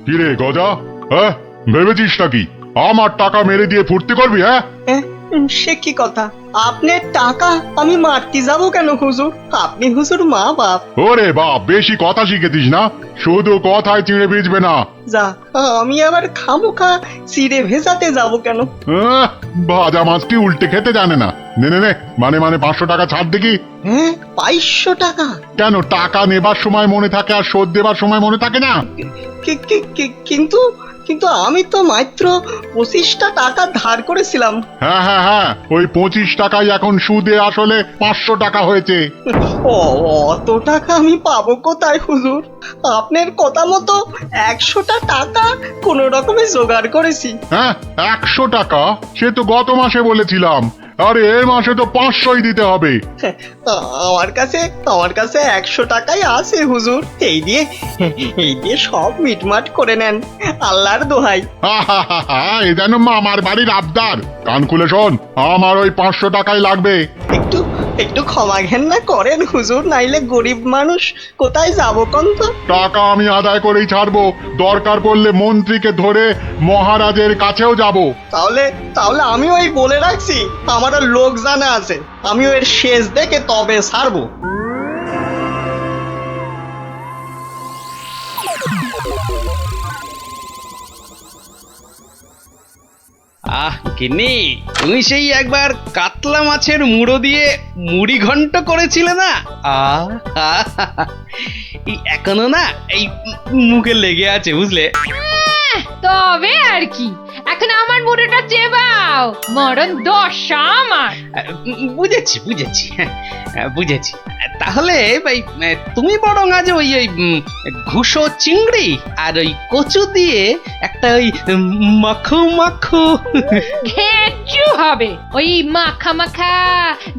কিরে গজা, হ্যাঁ ভেবেছিস নাকি আমার টাকা মেরে দিয়ে ফুর্তি করবি? হ্যাঁ সে কি কথা? আপনার টাকা আমি মারতে যাব কেন হুজুর? আপনি হুজুর মা বাপ। ওরে বাপ, বেশি কথা শিখেছিস না, শুধু কথায় চিড়ে ভিজবে না। যা, আমি আবার খামোখা চিড়ে ভেজাতে যাব কেন? ভাজা মাছটি উল্টে খেতে জানে না। নে নে নে, মানে 500 টাকা ছাড় দেখি। হ্যাঁ 500 টাকা? কেন, টাকা নেবার সময় মনে থাকে আর শোধ দেবার সময় মনে থাকে না? কিন্তু কিন্তু আমি তো মাত্র 25টা টাকা ধার করেছিলাম। হ্যাঁ হ্যাঁ হ্যাঁ, ওই 25 টাকাই এখন সুদে আসলে 500 টাকা হয়েছে। অত টাকা আমি পাবো কোথায় হুজুর? আপনার কথা মতো 100টা টাকা কোন রকমে জোগাড় করেছি। হ্যাঁ 100 টাকা? সে তো গত মাসে বলেছিলাম। আরে এ মাসে তো 500ই দিতে হবে। আমার কাছে 100 টাকাই আছে হুজুর। এই দিয়ে সব মিটমাট করে নেন, আল্লাহর দোহাই। এ যেন মামার বাড়ির আবদার। কান খুলে শোন, আমার ওই 500 টাকাই লাগবে। একটু ক্ষমা ঘেন্না করেন হুজুর, নাইলে গরিব মানুষ কোথায় যাবো কোন তো? টাকা আমি আদায় করেই ছাড়বো, দরকার পড়লে মন্ত্রীকে ধরে মহারাজের কাছেও যাব। তাহলে আমি ওই বলে রাখছি, আমারও লোক জানা আছে, আমি এর শেষ দেখে তবে ছাড়বো। গিন্নি, তুমি সেই একবার কাতলা মাছের মুড়ো দিয়ে মুড়ি ঘন্ট করেছিলে না? এই এখনো না এই মুখে লেগে আছে, বুঝলে? তবে আর কি, এখন আমার মুড়োটা চেবাও, মরণ দশা আমার। বুঝেছি বুঝেছি। তাহলে ভাই তুমি বরং আজ ওই ঘুষো চিংড়ি আর ওই কচু দিয়ে একটা ওই মাখো মাখো ঘেঁচু হবে, ওই মাখা মাখা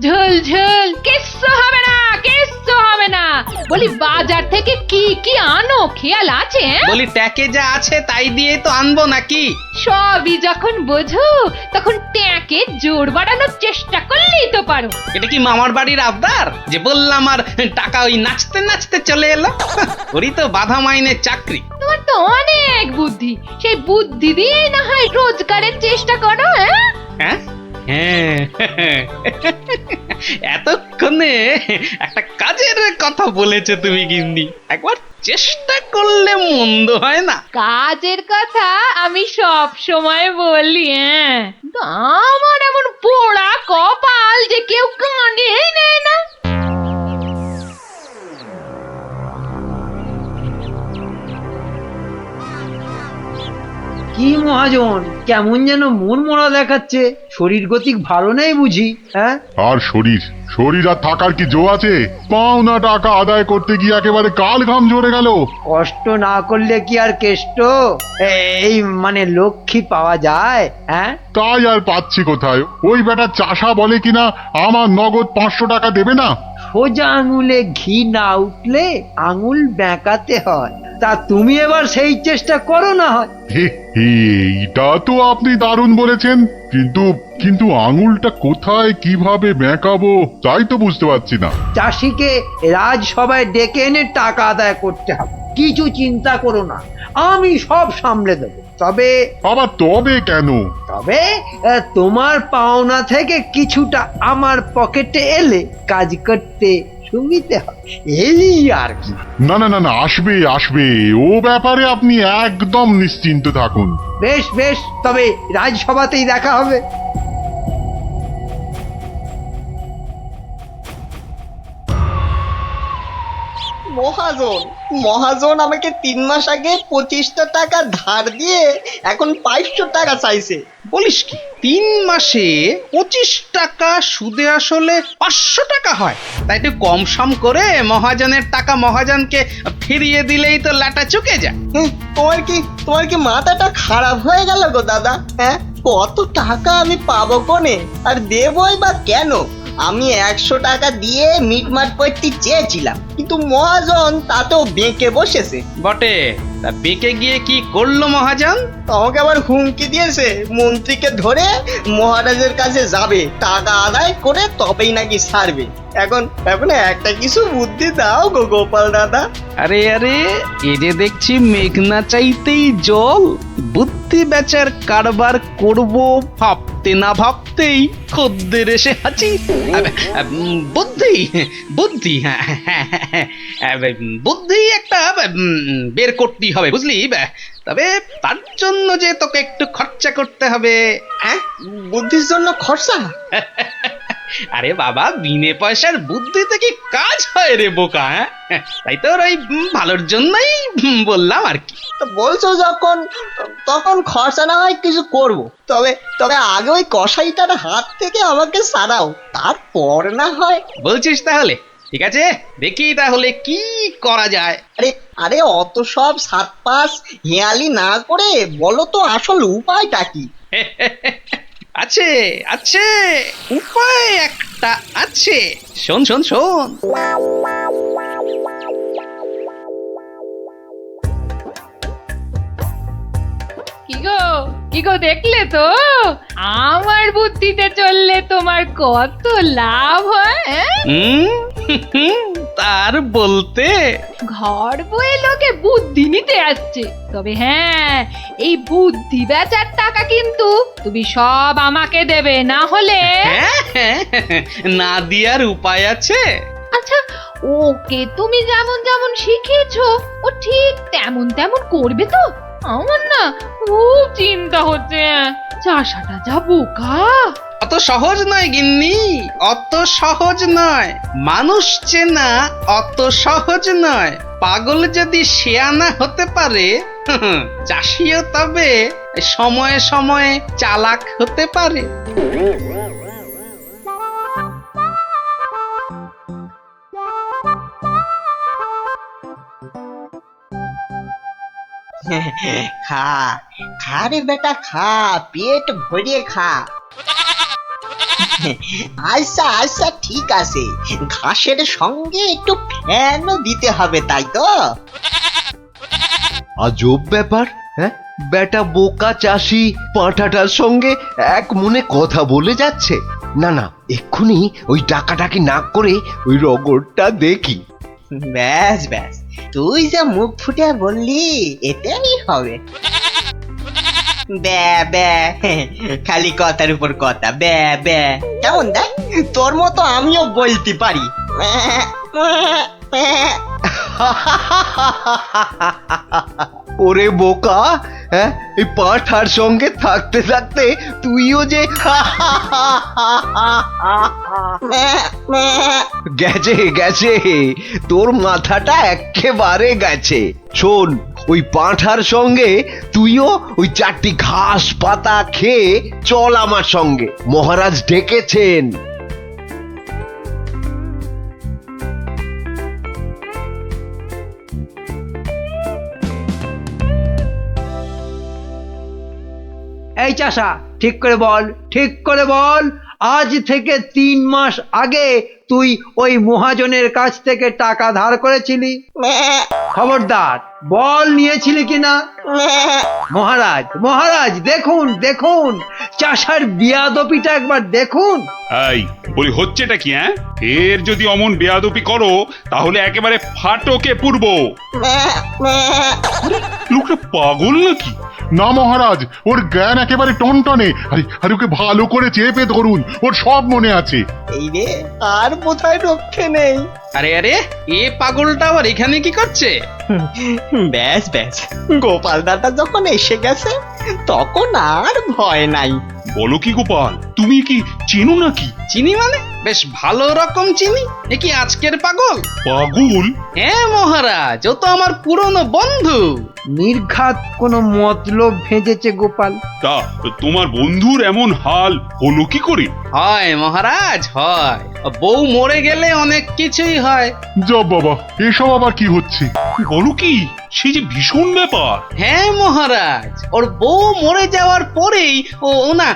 ঝোল ঝোল কিচ্ছু হবে না, কিচ্ছু হবে না। বলি বাজার থেকে কি কি আনো খেয়াল আছে? বলি ট্যাকে যা আছে তাই দিয়ে তো আনবো নাকি? সবই যখন বোঝো তখন ট্যাকে জোর বাড়ানোর চেষ্টা করলেই তো পারো। এটা কি মামার বাড়ির আবদার যে বললাম আর টাকা ওই নাচতে নাচতে চলে এলো? ওরই তো বাধা মাইনের চাকরি। তোমার তো অনেক বুদ্ধি, সেই বুদ্ধি দিয়ে না হয় রোজগারের চেষ্টা করো। হ্যাঁ এতক্ষণে একটা কাজের কথা বলেছে তুমি গিন্নি, একবার চেষ্টা করলে মন্দ হয় না। কাজের কথা আমি সব সময় বলি, কিন্তু আমার এমন পোড়া কপাল যে কেউ কানেই নেয় না। কি মহাজন, কেমন যেন মন মরা দেখাচ্ছে, শরীর গতিক ভালো নেই বুঝি? হ্যাঁ, আর শরীর আর থাকার কি জো আছে? পাওনা টাকা আদায় করতে গিয়ে একেবারে কাল ঘাম ঝরে গেল। কষ্ট না করলে কি আর কেষ্ট এই মানে লক্ষ্মী পাওয়া যায়? হ্যাঁ, তাই আর পাচ্ছি কোথায়? ওই বেটা চাষা বলে কিনা আমার নগদ 500 টাকা দেবে না। সোজা আঙুলে ঘি না উঠলে আঙুল বেঁকাতে হয়। তা তুমি এবার সেই চেষ্টা করো না হয়। এইটা তো আপনি দারুণ বলেছেন, কিন্তু আঙুলটা কোথায় কিভাবে বেঁকাবো তাই তো বুঝতে পারছি না। চাষিকে রাজসভায় ডেকে এনে টাকা আদায় করতে হবে, কিছু চিন্তা করো না, আমি সব সামলে দেবো। তবে কেন? তবে তোমার পাওনা থেকে কিছুটা আমার পকেটে এলে কাজ করতে সুবিধে হয়, এই আর কি। না, আসবে ও ব্যাপারে আপনি একদম নিশ্চিন্ত থাকুন। বেশ, তবে রাজসভাতেই দেখা হবে। মহাজন আমাকে 3 মাস আগে 25টা টাকা ধার দিয়ে এখন 500 টাকা চাইছে। বলিস কি, 3 মাসে 25 টাকা সুদে আসলে 500 টাকা হয়? তাই একটু কম সম করে মহাজনের টাকা মহাজনকে ফিরিয়ে দিলেই তো লাটা চুকে যায়। তোমার কি মাথাটা খারাপ হয়ে গেল গো দাদা? হ্যাঁ, কত টাকা আমি পাবো কোনে, আর দেবই বা কেন? আমি 100 টাকা দিয়ে মিটমাট করতে চেয়েছিলাম, কিন্তু মহাজন তাতেও বেঁকে বসেছে। বটে, তা বেঁকে গিয়ে কি করলো মহাজন? আমাকে আবার হুমকি দিয়েছে মন্ত্রীকে ধরে মহারাজের কাছে যাবে, টাকা আদায় করে তবেই নাকি ছাড়বে। এখন এখন একটা কিছু বুদ্ধি দাও গো গোপাল দাদা। আরে আরে, এ যে দেখছি মেঘনা চাইতেই জল। বুদ্ধি বেচার কারবার করব ভাবতে না ভাবতেই খদ্দের এসে হাজির। বুদ্ধি বুদ্ধি হ্যাঁ, বুদ্ধি একটা বের করতেই হবে বুঝলি। তবে তার জন্য যে তোকে একটু খরচা করতে হবে। হ্যাঁ, বুদ্ধির জন্য খরচা? আরে বাবা, বিনে পয়সার বুদ্ধিতে কি কাজ হয় রে বোকা? হ্যাঁ, তাই তোর ওই ভালোর জন্যই বললাম আর কি। তো বলছো যখন, তখন খরচা না হয় কিছু করব। তবে তবে আগে ওই কসাইটার হাত থেকে আমাকে সারাও, তারপর না হয়। বলছিস তাহলে? ঠিক আছে, দেখি তাহলে কি করা যায়। আরে আরে অত সব সাত পাঁচ হেয়ালি না করে বলো তো আসল উপায়টা কি? আছে আছে, উপায় একটা আছে। শোন শোন শোন। কি গো দেখলে তো আমার বুদ্ধিতে চললে তোমার কত লাভ হয়? তার বলতে ঘর বয়ে লোকে বুদ্ধি নিতে আসছে, তবে হ্যাঁ, এই বুদ্ধি বেচার টাকা কিন্তু তুমি সব আমাকে দেবে, না হলে হ্যাঁ, না দিয়ার উপায় আছে। আচ্ছা, ওকে তুমি যেমন যেমন শিখিয়েছো ও ঠিক তেমন তেমন করবে তো? আমার না খুব চিন্তা হচ্ছে, চাষাটা যা বোকা। অত সহজ নয় গিন্নি, অত সহজ নয়। মানুষ চেনা অত সহজ নয়। পাগল যদি শেয়ানা হতে পারে, চাষিও তবে সময়ে সময়ে চালাক হতে পারে। খা খা রে বেটা, খা, পেট ভরিয়ে খা। আচ্ছা আচ্ছা ঠিক আছে, ঘাসের সঙ্গে একটু ফ্যানও দিতে হবে, তাই তো? আজব ব্যাপার, হ্যাঁ? বেটা বোকা চাষি পাঁঠাটার সঙ্গে এক মনে কথা বলে যাচ্ছে। না না, এক্ষুনি ওই ডাকাডাকি না করে ওই রগরটা দেখি। ব্যাস ব্যাস, তুই যা মুখ ফুটে বললি এটাই হবে। ব্যা ব্যা, খালি কথার উপর কথা, ব্যা ব্যা। কেমন দেখ, তোর মতো আমিও বলতে পারি। ওরে বোকা, হ্যাঁ, এই পাঁঠার সঙ্গে থাকতে থাকতে তুইও যে গেছে গেছে, তোর মাথাটা একেবারে গেছে। শোন, ওই পাঁঠার সঙ্গে তুইও ওই 4টি ঘাস পাতা খেয়ে চল আমার সঙ্গে, মহারাজ ডেকেছেন। এই চাষা, ঠিক করে বল, ঠিক করে বল, আজ থেকে 3 মাস আগে তুই ওই মহাজনের কাছ থেকে টাকা ধার করেছিলি? খবরদার বল, নিয়েছিলি কিনা? মহারাজ মহারাজ, দেখুন দেখুন, চাষার বিয়াদপিটা একবার দেখুন। এই বলি, হচ্ছেটা কি? হ্যাঁ, এর যদি অমন বেয়াদপি করো তাহলে একেবারে ফাটকে পুরব। লোকটা পাগল নাকি? না মহারাজ, ওর জ্ঞান একেবারে টনটনে। আরে আরে, ওকে ভালো করে চেপে ধরুন, ওর সব মনে আছে। এই রে, আর বোধহয় রক্ষে নেই। আরে আরে, এ পাগলটা আবার এখানে কি করছে? ব্যাস ব্যাস, গোপাল দাদা যখন এসে গেছে তখন আর ভয় নাই। বলো কি গোপাল, তুমি কি চেনো নাকি? চিনি মানে? বেশ ভালো রকম চিনি। এ কি আজকের পাগল? পাগল? হ্যাঁ মহারাজ, ও তো আমার পুরনো বন্ধু। নির্ঘাত কোনো মতলব ভেজেছে গোপাল। তা তোমার বন্ধুর এমন হাল হলো কি করে? হয় মহারাজ, হয়। বউ মরে গেলে অনেক কিছুই হয়। যা বাবা, এসব আবার কি হচ্ছে? বলো কি? সে যে ভীষণ ব্যাপার। হ্যাঁ মহারাজ, ওর বউ মরে যাওয়ার পরেই ও না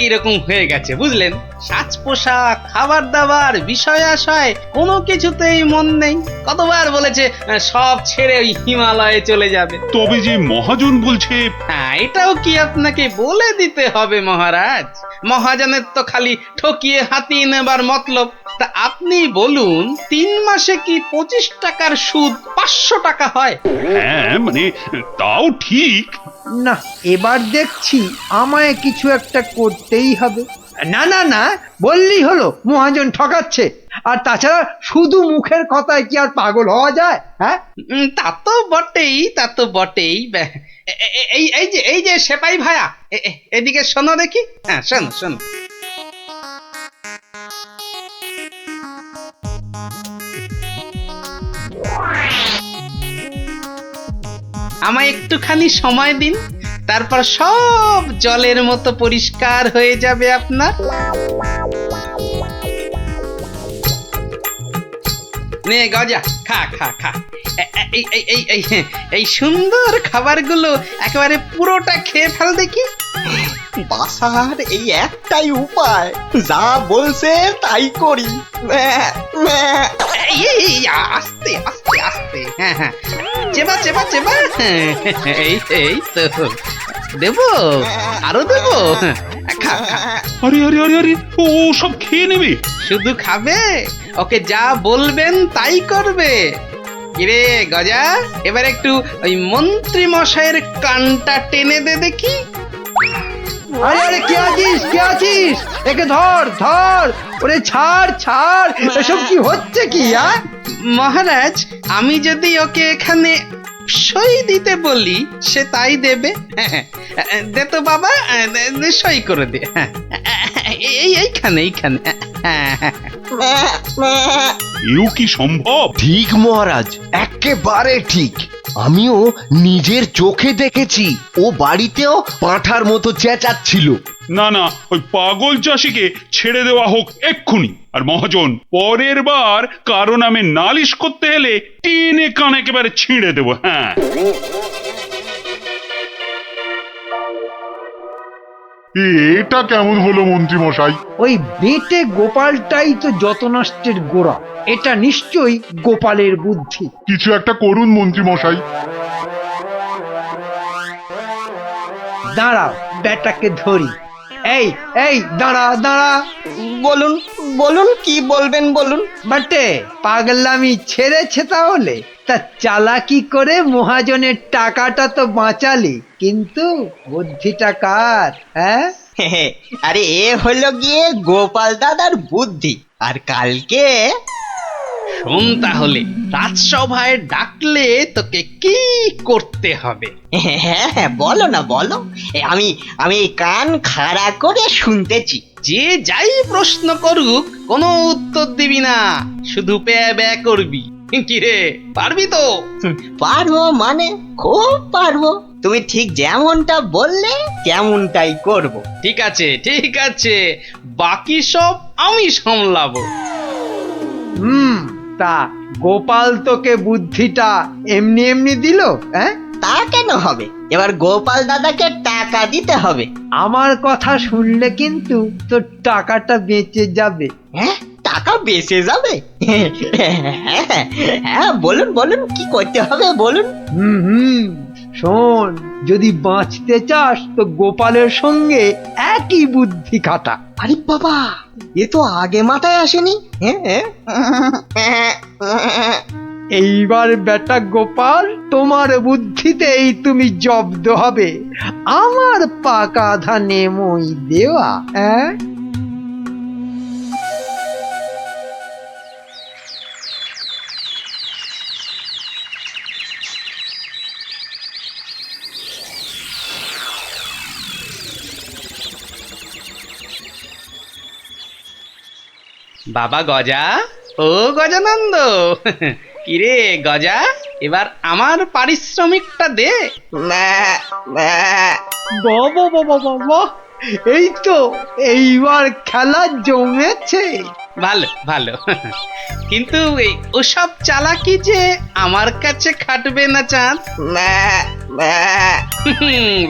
এরকম হয়ে গেছে বুঝলেন। সাজ পোশাক, খাবার দাবার, বিষয় আশয় কোনো কিছুতেই মন নেই। কতবার বলেছে সব ছেড়ে ওই হিমালয়ে চলে যাবে। তবে যে মহাজন বলছে, হ্যাঁ, এটাও কি আপনাকে বলে দিতে হবে মহারাজ? মহাজনের তো খালি ঠকিয়ে হাতিয়ে নেবার মতলব। তা আপনি বলুন, 3 মাসে কি 25 টাকার সুদ 500 টাকা হয়? হ্যাঁ মানে তাও ঠিক। না, এবার দেখছি আমায় কিছু একটা করতেই হবে। না না না, বললেই হলো মহাজন ঠকাচ্ছে। আর তাছাড়া শুধু মুখের কথায় কি আর পাগল হওয়া যায়? হ্যাঁ, তা তো বটেই, তা তো বটেই। এই যে সেপাই ভায়া, এদিকে শোনো দেখি। হ্যাঁ, শোনো শোনো। আমায় একটুখানি সময় দিন, তারপর সব জলের মতো পরিষ্কার হয়ে যাবে আপনার। নে গজা, খা খা খা। এই সুন্দর খাবারগুলো একেবারে পুরোটা খেয়ে ফেল দেখি। বাসার এই একটাই উপায়, যা বলছে তাই করি। আস্তে আস্তে আস্তে। হ্যাঁ হ্যাঁ, চেবা চেবা চেবা। এই তো দেবো, আরো দেবো। খা খা। আরে আরে আরে আরে, ও সব খেয়ে নেবে। শুধু খাবে, ওকে যা বলবেন তাই করবে। কিরে গজা, এবার একটু ওই মন্ত্রী মশাইয়ের কানটা টেনে দে দেখি। আরে আরে, কে আছিস, কে আছিস? একে ধর ধর। ওরে ছাড় ছাড়, এসব কি হচ্ছে কি? মহারাজ, আমি যদি ওকে এখানে সই দিতে বলি সে তাই দেবে। দে তো বাবা, সই করে দে। এইখানে এইখানে। এও কি সম্ভব? ঠিক মহারাজ, একেবারে ঠিক। আমিও নিজের চোখে দেখেছি, ও বাড়িতেও পাঁঠার মতো চেঁচাচ্ছিল। না না, ওই পাগল চাষিকে ছেড়ে দেওয়া হোক এক্ষুনি। আর মহাজন, পরের বার কারো নামে নালিশ করতে এলে টেনে কান একেবারে ছিঁড়ে দেবো। হ্যাঁ, এটা কেমন হলো মন্ত্রী মশাই? ওই বেটে গোপালটাই তো যত নষ্টের গোড়া। এটা নিশ্চয়ই গোপালের বুদ্ধি। কিছু একটা করুন মন্ত্রী মশাই। দাঁড়াও, বেটাকে ধরি। এই এই, দাঁড়া দাঁড়া। বলুন বলুন, কি বলবেন বলুন। বাটে, পাগলামি ছেড়েছে তাহলে? তা চালাকি করে মহাজনের টাকাটা তো বাঁচালি, কিন্তু বুদ্ধিটা কার? হ্যাঁ, আরে এ হলো গিয়ে গোপাল দাদার বুদ্ধি। আর কালকে শোন তাহলে, রাজসভায় ডাকলে তোকে কি করতে হবে? হ্যাঁ, বলো না বলো। আমি কান খাড়া করে শুনতেছি। যে যাই প্রশ্ন করুক কোনো উত্তর দিবি না, শুধু প্যা ব্যা করবি। কিরে, পারবি তো? পারবো মানে খুব পারবো। তুমি ঠিক যেমনটা বললে তেমনটাই করব। ঠিক আছে ঠিক আছে, বাকি সব আমি সামলাবো। তা গোপাল তোকে বুদ্ধিটা এমনি এমনি দিল? হ্যাঁ, তা কেন হবে? এবার গোপাল দাদাকে টাকা দিতে হবে। আমার কথা শুনলে কিন্তু তোর টাকাটা বেঁচে যাবে। হ্যাঁ, টাকা বেঁচে যাবে? হ্যাঁ, বলুন বলুন, কি করতে হবে বলুন। শোন, যদি বাঁচতে চাস তো গোপালের সঙ্গে একই বুদ্ধি খাটা। আরে বাবা, এ তো আগে মাথায় আসেনি। এইবার বেটা গোপাল, তোমার বুদ্ধিতেই তুমি জব্দ হবে। আমার পাকা ধানে মই দেওয়া। হ্যাঁ, বাবা গজা, ও গজানন্দ। কিরে গজা, এবার আমার পারিশ্রমিকটা দে। বাবা বাবা বাবা, এই তো এইবার খেলা জমেছে। ভালো ভালো। কিন্তু এই ওসব চালাকি যে আমার কাছে খাটবে না চাঁদ।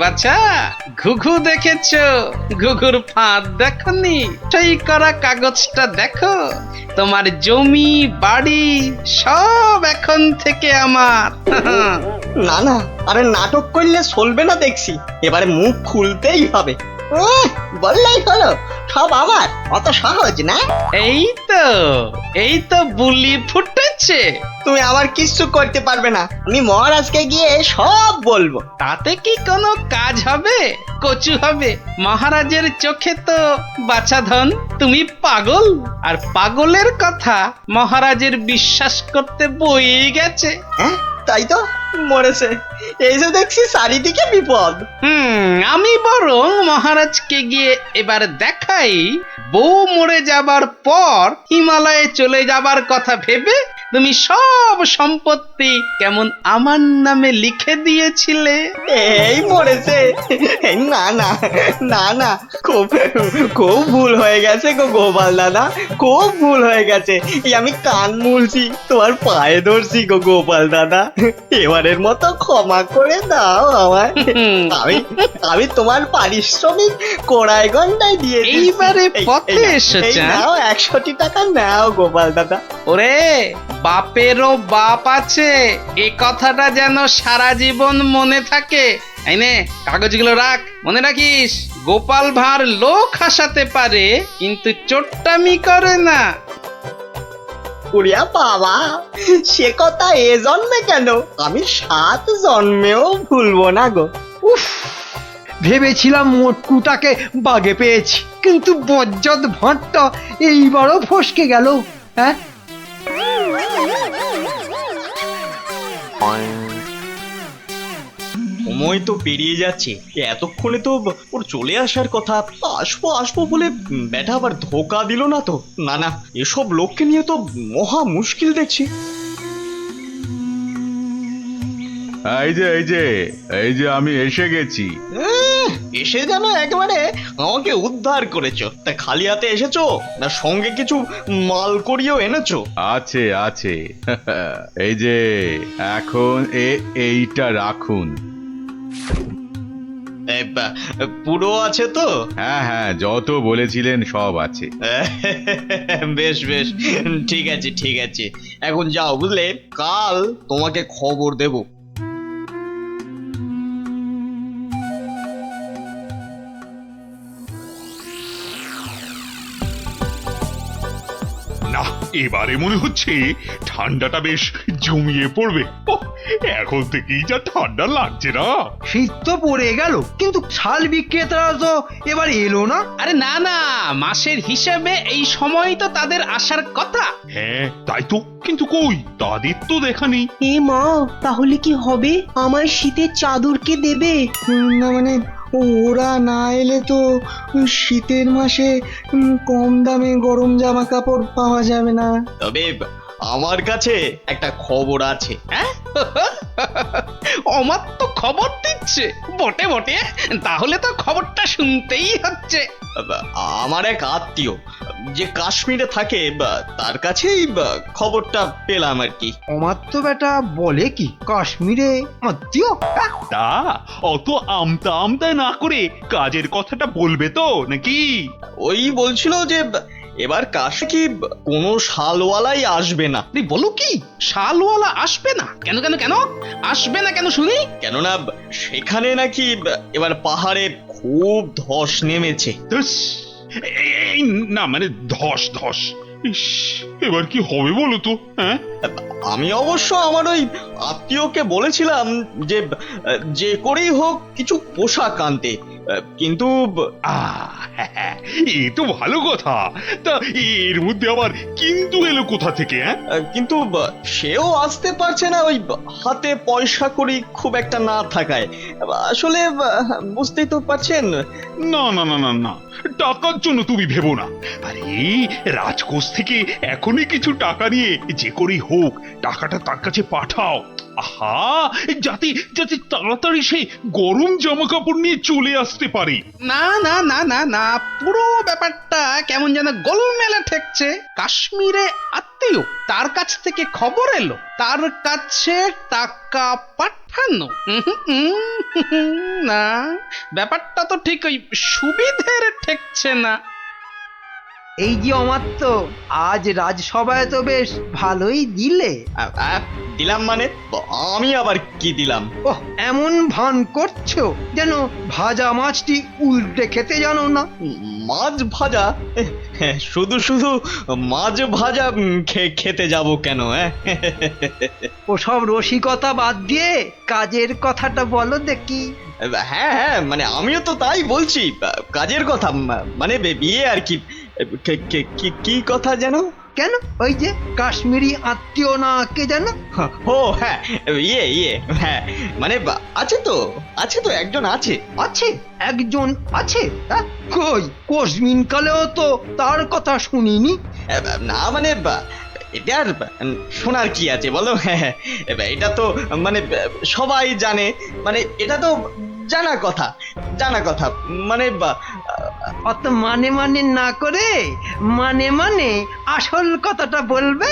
বাচ্চা, ঘুঘু দেখেছো? ঘুঘুর ফাঁদ দেখনি? সই করা কাগজটা দেখো। তোমার জমি বাড়ি সব এখন থেকে আমার। না না, আরে নাটক করলে চলবে না দেখছি, এবারে মুখ খুলতেই হবে। বললেই হলো সব আমার, অত সহজ না। এই তো বুলি ফুটেছে। তুমি আমার কিচ্ছু করতে পারবে না, আমি মহারাজকে গিয়ে সব বলবো। তাতে কি কোনো কাজ হবে? কচু হবে। মহারাজের চোখে তো বাছাধন তুমি পাগল, আর পাগলের কথা মহারাজের বিশ্বাস করতে বই গেছে। হ্যাঁ তাই তো, মরেছে। এই যে দেখছি চারিদিকে বিপদ। আমি বরং মহারাজকে গিয়ে এবার দেখাই, বউ মরে যাবার পর হিমালয়ে চলে যাবার কথা ভেবে তুমি সব সম্পত্তি কেমন আমার নামে লিখে দিয়েছিলে। এই মরেছে। না না না না, খুব খুব ভুল হয়ে গেছে গো গোপাল দাদা, খুব ভুল হয়ে গেছে। এই আমি কান মুলছি, তোমার পায়ে ধরছি গো গোপাল দাদা, এবারের মতো ক্ষমা করে দাও আমায়। আমি তোমার পারিশ্রমিক কোড়ায় গন্ডায় দিয়ে দিচ্ছি। এইবারে পথে এসেছে। নাও 100টি টাকা নাও গোপাল দাদা। ওরে, বাপেরও বাপ আছে, এ কথাটা যেন সারা জীবন মনে থাকে। এই নে, কাগজগুলো রাখ। মনে রাখিস, গোপাল ভাঁড় লোক হাসাতে পারে কিন্তু চোট্টামি করে না। উড়িয়া বাবা, সে কথা এ জন্মে কেন, আমি 7 জন্মেও ভুলবো না গো। উফ, ভেবেছিলাম মোটকুটাকে বাগে পেয়েছি, কিন্তু বজ্জত ভাঁড়টা এইবারও ফসকে গেল। হ্যাঁ, সময় তো পেরিয়ে যাচ্ছে, এতক্ষণে তো ওর চলে আসার কথা। আসবো আসবো বলে ব্যাটা আবার ধোকা দিল না তো? না না, এসব লোককে নিয়ে তো মহা মুশকিল দেখছি। এই যে আমি এসে গেছি। এসে যেন একেবারে আমাকে উদ্ধার করেছো। তা খালি হাতে এসেছো না সঙ্গে কিছু মাল করিয়েও এনেছো? আছে আছে। এই যে এখন এইটা রাখুন। পুরো আছে তো? হ্যাঁ হ্যাঁ, যত বলেছিলেন সব আছে। বেশ বেশ, ঠিক আছে ঠিক আছে। এখন যাও, বুঝলে, কাল তোমাকে খবর দেব। না, এবারে মনে হচ্ছে ঠান্ডাটা বেশ জমিয়ে পড়বে। ওহ, এখন থেকেই যা ঠান্ডা লাগছে না। শীত তো পড়ে গেল, কিন্তু শাল বিক্রেতারা তো এবার এলো না। আরে না না, মাসের হিসেবে এই সময় তো তাদের আসার কথা। হ্যাঁ তাই তো, কিন্তু কই তাদের তো দেখা নেই। এ মা, তাহলে কি হবে? আমার শীতের চাদর কে দেবে? না মানে, ওরা না এলে তো শীতের মাসে কম দামে গরম জামা কাপড় পাওয়া যাবে না। তবে আমার কাছে একটা খবর আছে। হ্যাঁ? আমার তো খবর দিচ্ছে বটে বটে, তাহলে তো খবরটা শুনতেই হচ্ছে। আমার এক আত্মীয় যে কাশ্মীরে থাকে, তার কাছেই খবরটা পেলাম আর কি। আমার তো বেটা বলে কি, কাশ্মীরে আত্মীয়? তা অত আমতা আমতা না করে কাজের কথাটা বলবে তো নাকি? ওই বলছিল যে এবার কাশে কি কোনো শালওয়ালাই আসবে না। তুই বলো কি, শালওয়ালা আসবে না? কেন কেন কেন আসবে না কেন শুনি? কেননা সেখানে নাকি এবার পাহাড়ে খুব ধস নেমেছে। ধুস, এই না মানে ধস ধস। ইস, এবার কি হবে বলো তো? হ্যাঁ, আমি অবশ্য আমার ওই আত্মীয়কে বলেছিলাম যে যে করেই হোক কিছু পোশাক আনতে, কিন্তু হ্যাঁ, এ তো ভালো কথা। তা এর মধ্যে আবার কিন্তু এলো কোথা থেকে? হ্যাঁ, কিন্তু সেও আসতে পারছে না, ওই হাতে পয়সা করি খুব একটা না থাকায়। আসলে বুঝতেই তো পারছেন। না না না না না, টাকার জন্য তুমি ভেবো না। আরে রাজকোষ থেকে এখনই কিছু টাকা নিয়ে যে করেই হোক টাকাটা তার কাছে পাঠাও। আহা, যাতে যাতে তাড়াতাড়ি সেই গরম জামা কাপড় নিয়ে চলে আসতে আসতে পারে। না না না না না, পুরো ব্যাপারটা কেমন যেন গোলমেলে ঠেকছে। কাশ্মীরে আত্মীয়, তার কাছ থেকে খবর এলো, তার কাছে টাকা পাঠানো। না, ব্যাপারটা তো ঠিক ওই সুবিধের ঠেকছে না। এই যে অমাত্য, আজ রাজসভায় তো বেশ ভালোই দিলে। দিলাম মানে? আমি আবার কি দিলাম? ওহ, এমন ভান করছো যেন ভাজা মাছটি উল্টে খেতে জানো না। মাছ ভাজা? শুধু শুধু মাছ ভাজা খেতে যাব কেন? ওসব রসিকতা বাদ দিয়ে কাজের কথাটা বলো দেখি। হ্যাঁ হ্যাঁ, মানে আমিও তো তাই বলছি, কাজের কথা, মানে বিয়ে আর কি। কি কথা যেন? কেন, ওই যে কাশ্মীরি আত্মীয় না কে জানো? ও হ্যাঁ, ইয়ে হ্যাঁ, মানে আছে তো একজন আছে। আছে? একজন আছে? কই, কোশমিন কালেও তো তার কথা শুনিনি। না মানে এটা আর শোনার কি আছে বলো? হ্যাঁ, এটা তো মানে সবাই জানে, মানে এটা তো জানা কথা, মানে অত মানে না করে মানে আসল কথাটা বলবে,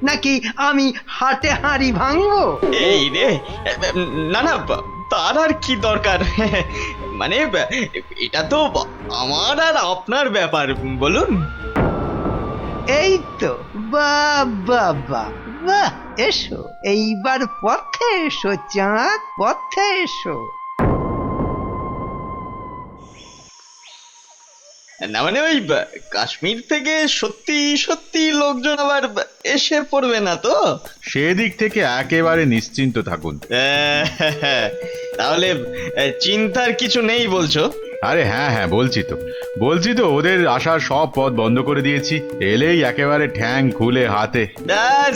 নাকি আমি হাটে হাঁড়ি ভাঙবো? এই রে, না তার আর কি দরকার, মানে এটা তো আমার আর আপনার ব্যাপার, বলুন। এই তো, বাহ, এসো এইবার পথে এসো চাঁদ, পথে এসো। না মানে ওই কাশ্মীর থেকে সত্যি লোকজন আবার এসে পড়বে না তো? সেদিক থেকে একেবারে নিশ্চিন্ত থাকুন। তাহলে চিন্তার কিছু নেই বলছো? আরে হ্যাঁ, বলছি তো ওদের আসার সব পথ বন্ধ করে দিয়েছি। এলেই একেবারে ঠ্যাং খুলে হাতে। ব্যাস,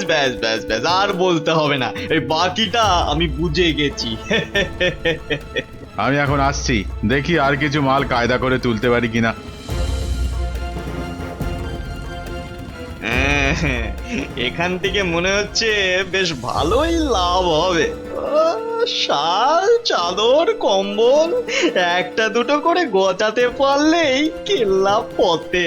আর বলতে হবে না, এই বাকিটা আমি বুঝে গেছি। আমি এখন আসছি, দেখি আর কিছু মাল কায়দা করে তুলতে পারি কিনা। এখান থেকে মনে হচ্ছে বেশ ভালোই লাভ হবে। শাল, চাদর, কম্বল একটা দুটো করে গোছাতে পারলেই কেল্লা পথে।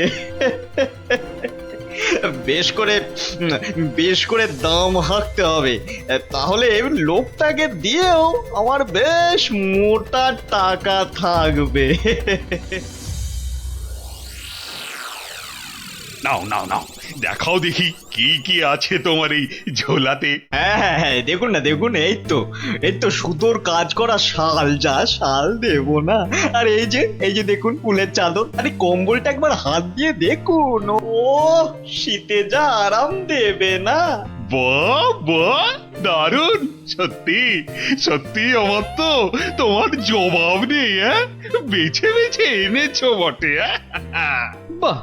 বেশ করে দাম হাঁকতে হবে, তাহলে লোকটাকে দিয়েও আমার বেশ মোটা টাকা থাকবে। নাও দেখাও দেখি কি আছে তোমার এই ঝোলাতে। হ্যাঁ, দেখুন, এই তো সুতোর কাজ করা শাল দেবো না? আর এই যে দেখুন ফুলের চাদর, আরে কম্বলটা একবার হাত দিয়ে দেখুন, ও শীতে যা আরাম দেবে না। বাহ, দারুণ! সত্যি আমার তো তোমার জবাব নেই। বেছে এনেছো বটে। বাহ,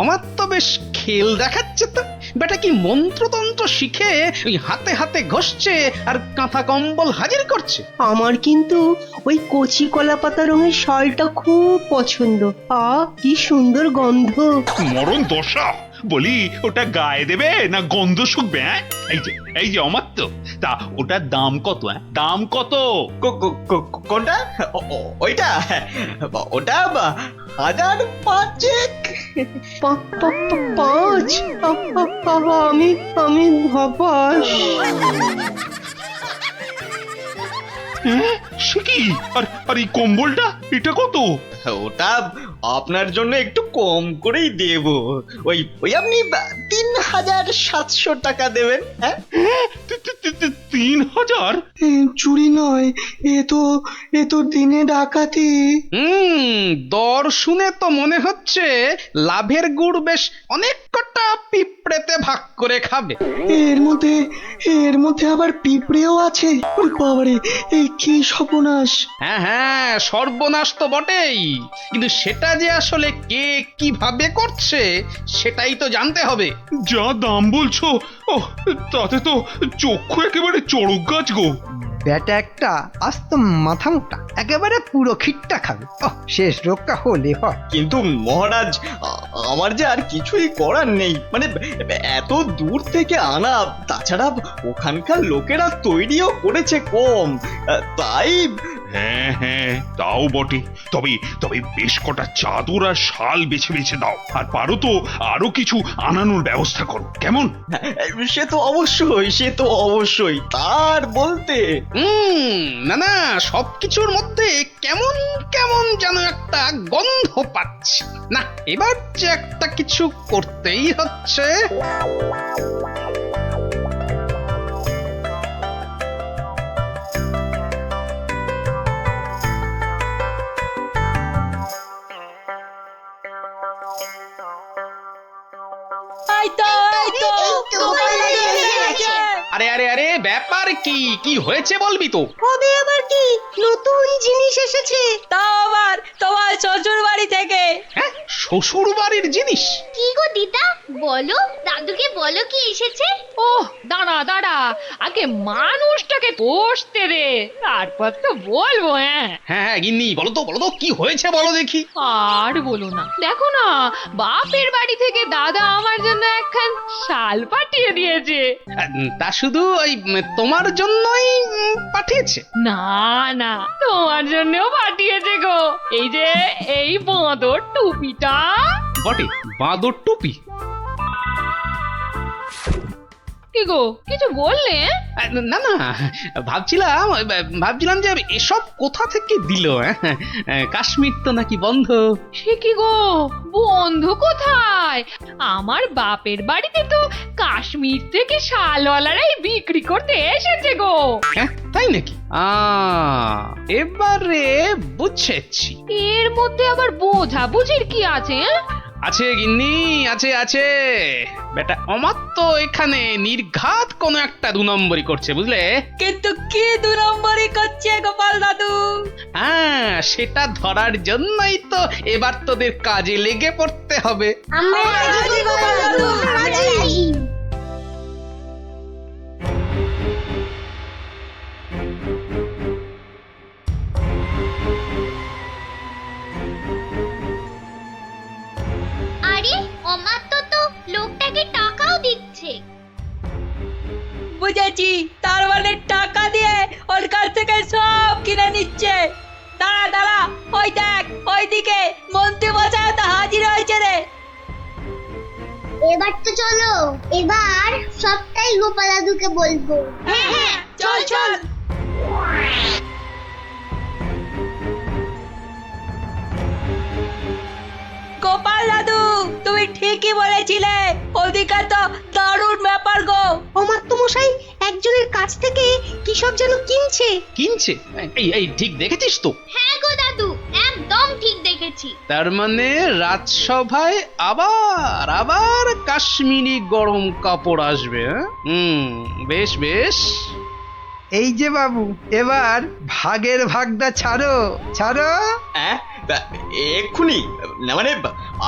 আমার তো বেশ খেল দেখাচ্ছে তো। বেটা কি মন্ত্রতন্ত্র শিখে ওই হাতে ঘষছে আর কাঁথা কম্বল হাজির করছে। আমার কিন্তু ওই কচি কলা পাতা রঙের শালটা খুব পছন্দ। কি সুন্দর গন্ধ। মরণ দশা, বলি ওটা গায়ে দেবে না গন্ধ শুকবে? এই যে অমাত্য, তা ওটার দাম কত? দাম কত? কোনটা? ওইটা? ওটা 1005। 5? আমি হবাস। সে কি? আর এই কম্বলটা এটা কত? ওটা আপনার জন্য একটু কম করেই দেব। ওই আপনি 3700 টাকা দেবেন। হ্যাঁ, 3000? চুরি নয়, এ তো দিনে ডাকাতি। দর শুনে তো মনে হচ্ছে লাভের গুড় বেশ অনেক কটা পিঁপড়েতে ভাগ করে খাবে। এর মধ্যে আবার পিঁপড়েও আছে? বাবারে, এই কি সর্বনাশ! হ্যাঁ, সর্বনাশ তো বটেই, কিন্তু সেটা যে আসলে কে কিভাবে করছে সেটাই তো জানতে হবে। যা দাম বলছো, তাতে তো চক্ষু একেবারে চড়ক গাছ গো। ব্যাটা একটা আস্ত মাথা মোটা, একেবারে পুরো খিটটা খাবে। শেষ রক্ষা হলে হয়। কিন্তু মহারাজ, আমার যে আর কিছুই করার নেই, মানে এত দূর থেকে আনা, তাছাড়া ওখানকার লোকেরা তৈরিও করেছে কম, তাই হ্যাঁ হ্যাঁ, তাও বটে। তবে তবে বেশ কটা চাদর আর শাল বেছে বেছে দাও, আর পারো তো আরো কিছু আনানোর ব্যবস্থা করো, কেমন? সে তো অবশ্যই, সে তো অবশ্যই, তার বলতে। না না, সবকিছুর মধ্যে কেমন কেমন যেন একটা গন্ধ পাচ্ছি। না, এবার যে একটা কিছু করতেই হচ্ছে। আরে আরে আরে, ব্যাপার কি? কি হয়েছে বলবি তো? কবে আবার কি নতুন জিনিস এসেছে? তাও আবার তোমার শ্বশুর বাড়ি থেকে। হ্যাঁ, শ্বশুর বাড়ির জিনিস? কি গো দিদা, বলো, দাদুকে বলো কি এসেছে। ওহ, দাঁড়া দাঁড়া, আগে মানুষটাকে বসতে দে, তারপর তো বলবো। হ্যাঁ হ্যাঁ হ্যাঁ গিন্নি, বলো তো বলো তো, কি হয়েছে বলো দেখি। আর বলো না, দেখো না, বাপের বাড়ি থেকে দাদা আমার জন্য একখান শাল পাঠিয়ে দিয়েছে। তা শুধু ওই তোমার জন্যই পাঠিয়েছে? না না, তোমার জন্যও পাঠিয়েছে গো। এই যে এই বাঁদর টুপিটা। বটে, বাঁদর টুপি? কি গো, কিছু বললে? না না, ভাবছিলাম যে এসব কোথা থেকে দিল। কাশ্মীর তো নাকি বন্ধ। সে কি গো, বন্ধু কোথায়? আমার বাপের বাড়িতে তো কাশ্মীর থেকে শালওয়ালারাই বিক্রি করতে এসেছে গো। হ্যাঁ, তাই নাকি? এবারে বুঝেছি। এর মধ্যে আবার বোঝাবুঝির কি আছে? আছে গিন্নি, আছে আছে। বেটা অমাত্য এখানে নির্ঘাত কোনো একটা 2 নম্বরই করছে, বুঝলে? কিন্তু কি 2 নম্বরই করছে গোপাল দাদু? হ্যাঁ, সেটা ধরার জন্যই তো এবার তোদের কাজে লেগে পড়তে হবে। আমরা রাজি গোপাল দাদু, রাজি। আরে অমাত্য তো লোকটাকে টাকাও দিচ্ছে। বুঝেছি, তার মানে টাকা দিয়ে ওর কাছ থেকে সব কিনে নিচ্ছে। দাঁড়া দাঁড়া, ওই দেখ, ওইদিকে মন্ত্রী মশাই তো হাজির হয়েছে রে। এবার তো চলো, এবার সবটাই গোপাল দাদুকে বলবো। হ্যাঁ হ্যাঁ, চল চল। গোপাল দাদু, তুমি ঠিকই বলেছিলে, ওদিকে তো দারুণ ব্যাপার গো। অমাত্য মশাই একজনের কাছ থেকে কি সব যেন কিনছে। কিনছে? এই ঠিক দেখেছিস তো? হ্যাঁ গো দাদু, একদম ঠিক দেখেছি। তার মানে রাজসভায় আবার আবার কাশ্মীরি গরম কাপড় আসবে। বেশ বেশ। এই যে বাবু, এবার ভাগের ভাগটা ছাড়ো ছাড়ো। হ্যাঁ, এক্ষুনি না, মানে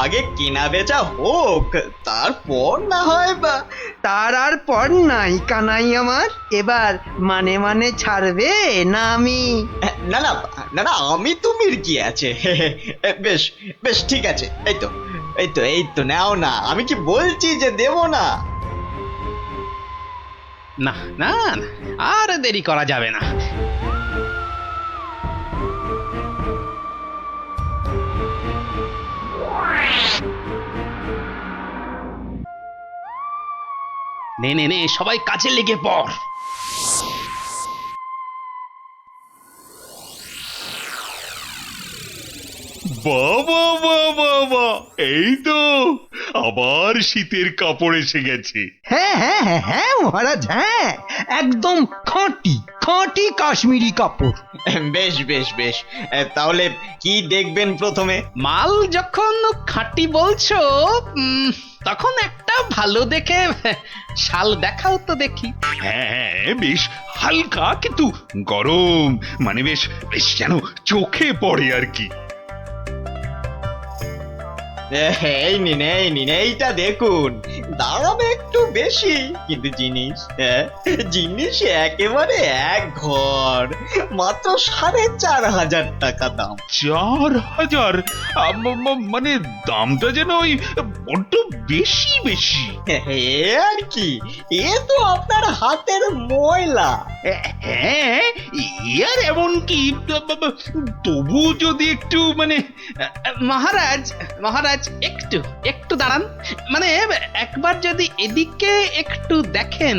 আগে কেনা বেচা হোক, তারপর না হয়। তার আর পর নাই কানাই আমার। এবার মানে মানে ছাড়বে না আমি? না না না না, আমি তুমির কি আছে। বেশ বেশ, ঠিক আছে। এই তো এই তো এই তো, নাও না, আমি কি বলছি যে দেব না? না না না, আর দেরি করা যাবে না। নে নে নে, সবাই কাজে লেগে পড়। বাবা বাবা বাবা, এই তো আবার শীতের কাপড় এসে গেছে। হ্যাঁ হ্যাঁ হ্যাঁ হ্যাঁ মহারাজ, হ্যাঁ, একদম খাঁটি খাঁটি কাশ্মীরি কাপড়। বেশ বেশ বেশ, তাহলে কি দেখবেন প্রথমে? মাল যখন খাঁটি বলছো, তখন একটা ভালো দেখে শাল দেখাও তো দেখি। হ্যাঁ হ্যাঁ, বেশ হালকা কিন্তু গরম, মানে বেশ বেশ যেন চোখে পড়ে আর কি। এই নিন, এই নিন, এইটা দেখুন, দাম একটু বেশি, কিন্তু জিনিস জিনিস একেবারে এক ঘর, মাত্র 4,500 টাকা দাম। 4,000? মানে দামটা যেন ওই বড্ড বেশি বেশি। এ আর কি, এ তো আপনার হাতের ময়লা। হ্যাঁ, আর এমন কি, তবু যদি একটু মানে মহারাজ মহারাজ একটু একটু দাঁড়ান, মানে একবার যদি এদিকে একটু দেখেন।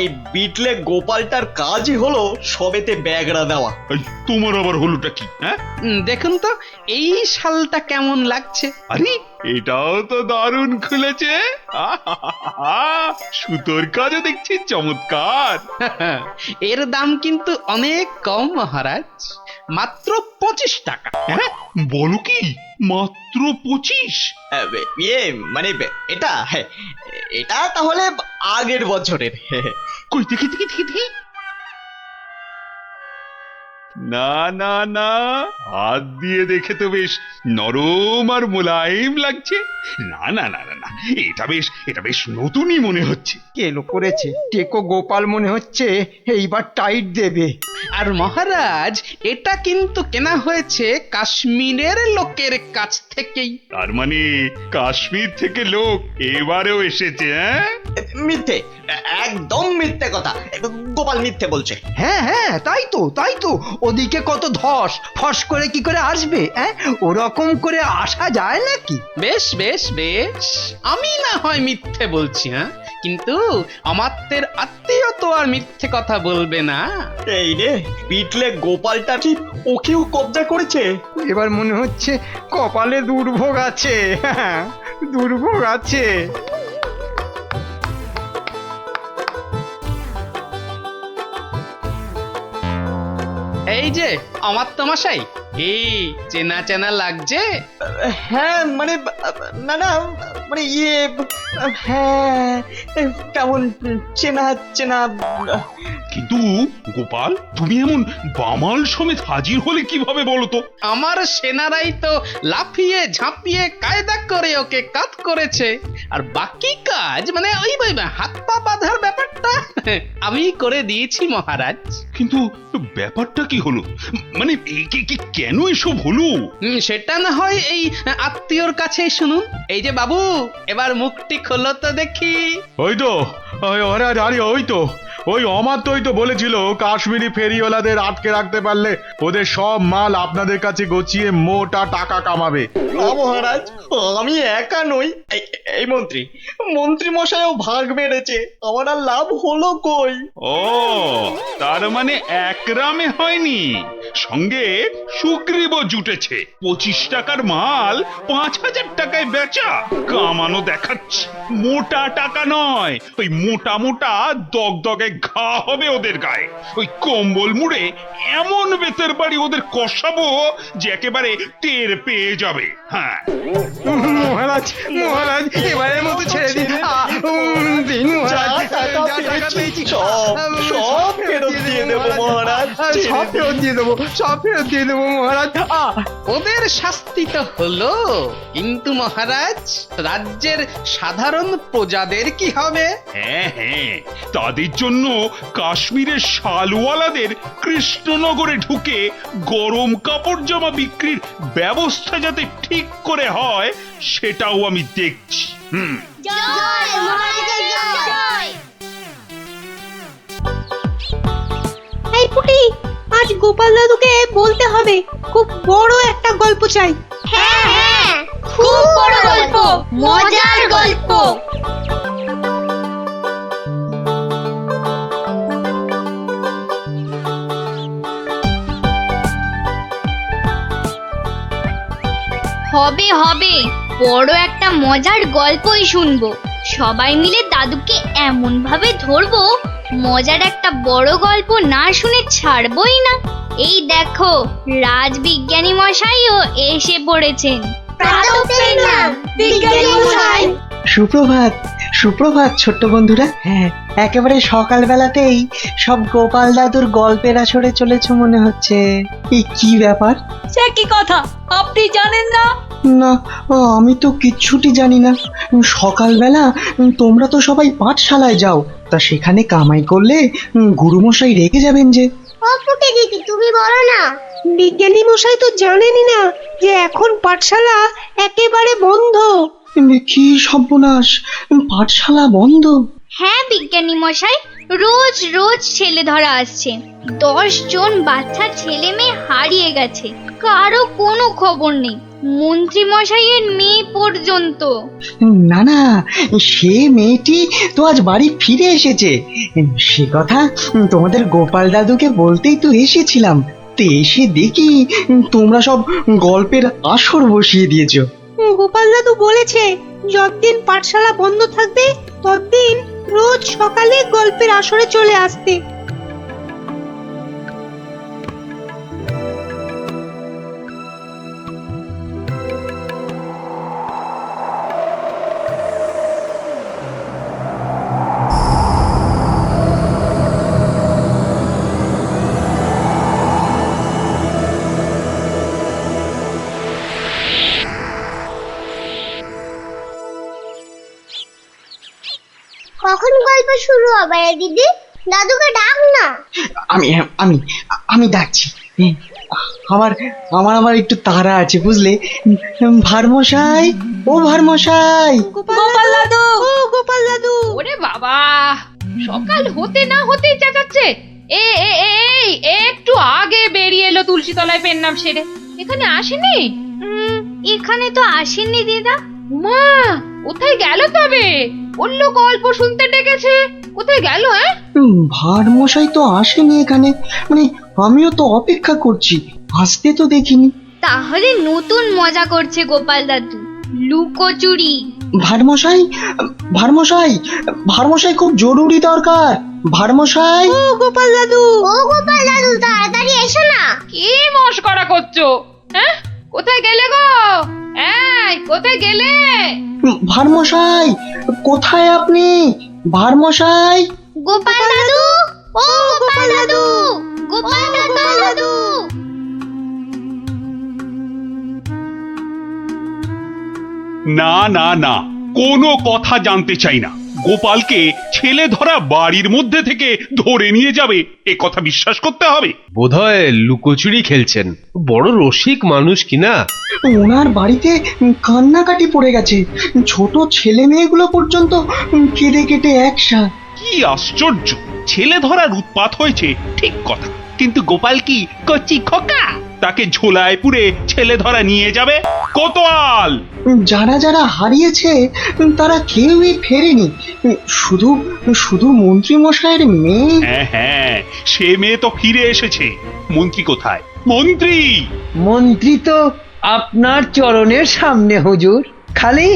এই বিটলে গোপালটার কাজই হলো সবেতে ব্যাগড়া দেওয়া। এই, তোমার আবার হলোটা কি? হ্যাঁ, দেখুন তো এই শালটা কেমন লাগছে। আরে এটাও তো দারুণ খুলেছে। সুতোর কাজও দেখছি চমৎকার। এর দাম কিন্তু অনেক কম মহারাজ, মাত্র 25 টাকা। হ্যাঁ, বলো কি, মাত্র 25? ইয়ে মানে এটা এটা তাহলে আগের বছরের। কই দেখি দেখি দেখি দেখি। না না না, হাত দিয়ে দেখে তো বেশ নরম আর মোলায়েম লাগছে। না না না না না, এটা বেশ নতুনই মনে হচ্ছে। কেলো করেছে, টেকো গোপাল মনে হচ্ছে এইবার টাইট দেবে। আর মহারাজ এটা কিন্তু কেনা হয়েছে কাশ্মীরের লোকের কাছ থেকেই। তার মানে কাশ্মীর থেকে লোক এবারেও এসেছে? হ্যাঁ, মিথ্যে, একদম মিথ্যে কথা, গোপাল মিথ্যে বলছে। হ্যাঁ হ্যাঁ, তাই তো ওদিকে কত ধস, ফস করে কি করে আসবে? ওরকম করে আসা যায় নাকি? বেশ বেশ বেশ, আমি না হয় মিথ্যে বলছি, হ্যাঁ, কিন্তু আমাদের আত্মীয় তো আর মিথ্যে কথা বলবে না। এই রে, বিটলে গোপালটা ঠিক ওকেও কবজা করেছে। এবার মনে হচ্ছে কপালে দুর্ভোগ আছে, দুর্ভোগ আছে। এই যে আমার তো মশাই, এই চেনা চেনা লাগছে। হ্যাঁ মানে না না, মানে ইয়ে, হ্যাঁ কেমন চেনা চেনা। কিন্তু গোপাল, তুমি এমন বামাল সমেত হাজির হলে কিভাবে বলো তো? আমার সেনারাই তো লাফিয়ে ঝাঁপিয়ে কায়দা করে ওকে কাত করেছে, আর বাকি কাজ মানে ওই হাত পা বাঁধার ব্যাপারটা আমি করে দিয়েছি মহারাজ। কিন্তু ব্যাপারটা কি হলো, মানে কেন এসব হলো? সেটা না হয় এই আত্মীয়র কাছেই শুনুন। এই যে বাবু, এবার মুখটি খোলো তো দেখি। ওই তো, ওই তো ওই অমাত্যই তো বলেছিল কাশ্মীরি ফেরিওয়ালাদের আটকে রাখতে পারলে ওদের সব মাল আপনাদের কাছে গছিয়ে মোটা টাকা কামাবে। না মহারাজ, আমি একা নই, এই মন্ত্রী মশাইও ভাগ মেরেছে, আমার আর লাভ হলো কই? ও, তার মানে একরামে হয়নি, সঙ্গে সুগ্রীবও জুটেছে। 25 টাকার মাল 5,000 টাকায় বেচা, কামানো দেখাচ্ছে। মোটা টাকা নয়, ওই মোটা মোটা দগদগে ঘা হবে ওদের গায়ে। ওই কম্বল মুড়ে এমন বেতের বাড়ি ওদের কষাবো যে একেবারে টের পেয়ে যাবে। হ্যাঁ মহারাজ, এবারের মতো ছেড়ে দিন। সব ফেরত দিয়ে দেবো মহারাজ, সব ফেরত দিয়ে দেবো মহারাজ। ওদের শাস্তি তো হলো, কিন্তু মহারাজ রাজ্যের সাধারণ প্রজাদের কি হবে? হ্যাঁ হ্যাঁ, তাদের জন্য কাশ্মীরের শালওয়ালাদের কৃষ্ণনগরে ঢুকে গরম কাপড় জামা বিক্রির ব্যবস্থা যাতে ঠিক করে হয় সেটাও আমি দেখছি। জয় মহারাজের জয়। এই পুটি, আজ গোপাল দাদুকে বলতে হবে, খুব বড় একটা গল্প চাই। হ্যাঁ হ্যাঁ, খুব বড় গল্প, মজার গল্প। হবে হবে, বড় একটা মজার গল্পই শুনবো। সবাই মিলে দাদুকে এমন ভাবে ধরবো, মজার একটা বড় গল্প না শুনে ছাড়বই না। এই দেখো, রাজবিজ্ঞানী মশাইও এসে পড়েছেন। সুপ্রভাত সুপ্রভাত ছোট্ট বন্ধুরা। হ্যাঁ, একেবারে সকালবেলাতেই সব গোপাল দাদুর গল্পের আসরে চলেছ মনে হচ্ছে। এই কি ব্যাপার? সে কি কথা, আপনি জানেন না? না, আমি তো কিচ্ছুটি জানি না। সকালবেলা তোমরা তো সবাই পাঠশালায় যাও, তা সেখানে কামাই করলে গুরুমশাই রেগে যাবেন যে। অপুটে দিদি তুমি বলো না। বিজ্ঞানী মশাই তো জানেনই না যে এখন পাঠশালা একেবারে বন্ধ। কি সর্বনাশ, পাঠশালা বন্ধ? হ্যাঁ বিজ্ঞানী মশাই, রোজ রোজ ছেলে ধরা আসছে। 10 জন বাচ্চা ছেলে মেয়ে হারিয়ে গেছে, কারো কোনো খবর নেই, মন্ত্রী মশাইয়ের মেয়ে পর্যন্ত। না না, সে মেয়েটি তো আজ বাড়ি ফিরে এসেছে। সে কথা তোমাদের গোপাল দাদুকে বলতেই তো এসেছিলাম। তো এসে দেখি তোমরা সব গল্পের আসর বসিয়ে দিয়েছো। গোপাল দাদু বলেছে যতদিন পাঠশালা বন্ধ থাকবে ততদিন রোজ সকালে গল্পের আসরে চলে আসতে। কখন গল্প শুরু হবে রে দিদি? দাদুকে ডাক না। আমি আমি আমি ডাকছি। আমার আমার আমার একটু তাড়া আছে বুঝলে। ভারমশাই, ও ভারমশাই। গোপাল দাদু, ও গোপাল দাদু। ওরে বাবা, সকাল হতে না হতেই চেঁচাচ্ছে। এ এ এ এই, একটু আগে বেরিয়ে এলো তুলসী তলায় পেন নাম সেরে। এখানে আসেনি? এখানে তো আসেননি দিদা। মা, কোথায় গেল তবে? বললো গল্প শুনতে ডেকেছে, কোথায় গেল? হ্যাঁ, ভারমশাই তো আসেনি এখানে, মানে আমিও তো অপেক্ষা করছি, আসতে তো দেখিনি। তাহলে নতুন মজা করছে গোপাল দাদু, লুকোচুরি। ভারমশাই, ভারমশাই, ভারমশাই খুব জরুরি দরকার। ভারমশাই, ও গোপাল দাদু, ও গোপাল দাদু তাড়াতাড়ি এসো না। কি মস্করা করছো? হ্যাঁ, কোথায় গেলে গো? এই, কোথায় গেলে? ভারমশাই, কোথায় আপনি? ভারমশাই, গোপাল দাদু, ও গোপাল দাদু, গোপাল দাদু। না না না, কোনো কথা জানতে চাই না। গোপালকে ছেলে ধরা বাড়ির মধ্যে থেকে ধরে নিয়ে যাবে এ কথা বিশ্বাস করতে হবে? বোধহয় লুকোচুরি খেলছেন, বড় রসিক মানুষ কিনা। ওনার বাড়িতে কান্নাকাটি পড়ে গেছে, ছোট ছেলে মেয়েগুলো পর্যন্ত কেঁদে কেটে একসা। কি আশ্চর্য! ছেলে ধরার উৎপাত হয়েছে ঠিক কথা, কিন্তু গোপাল কি কচি খোকা? তাকে ঝোলায় পুরে ছেলে ধরা নিয়ে যাবে? কোতোয়াল! যারা যারা হারিয়েছে তারা কেউই ফেরেনি, শুধু শুধু মন্ত্রী মশাইয়ের মেয়ে। হ্যাঁ হ্যাঁ, সে মেয়ে তো ফিরে এসেছে। মন্ত্রী কোথায়? মন্ত্রী! মন্ত্রী তো আপনার চরণের সামনে হুজুর। খালি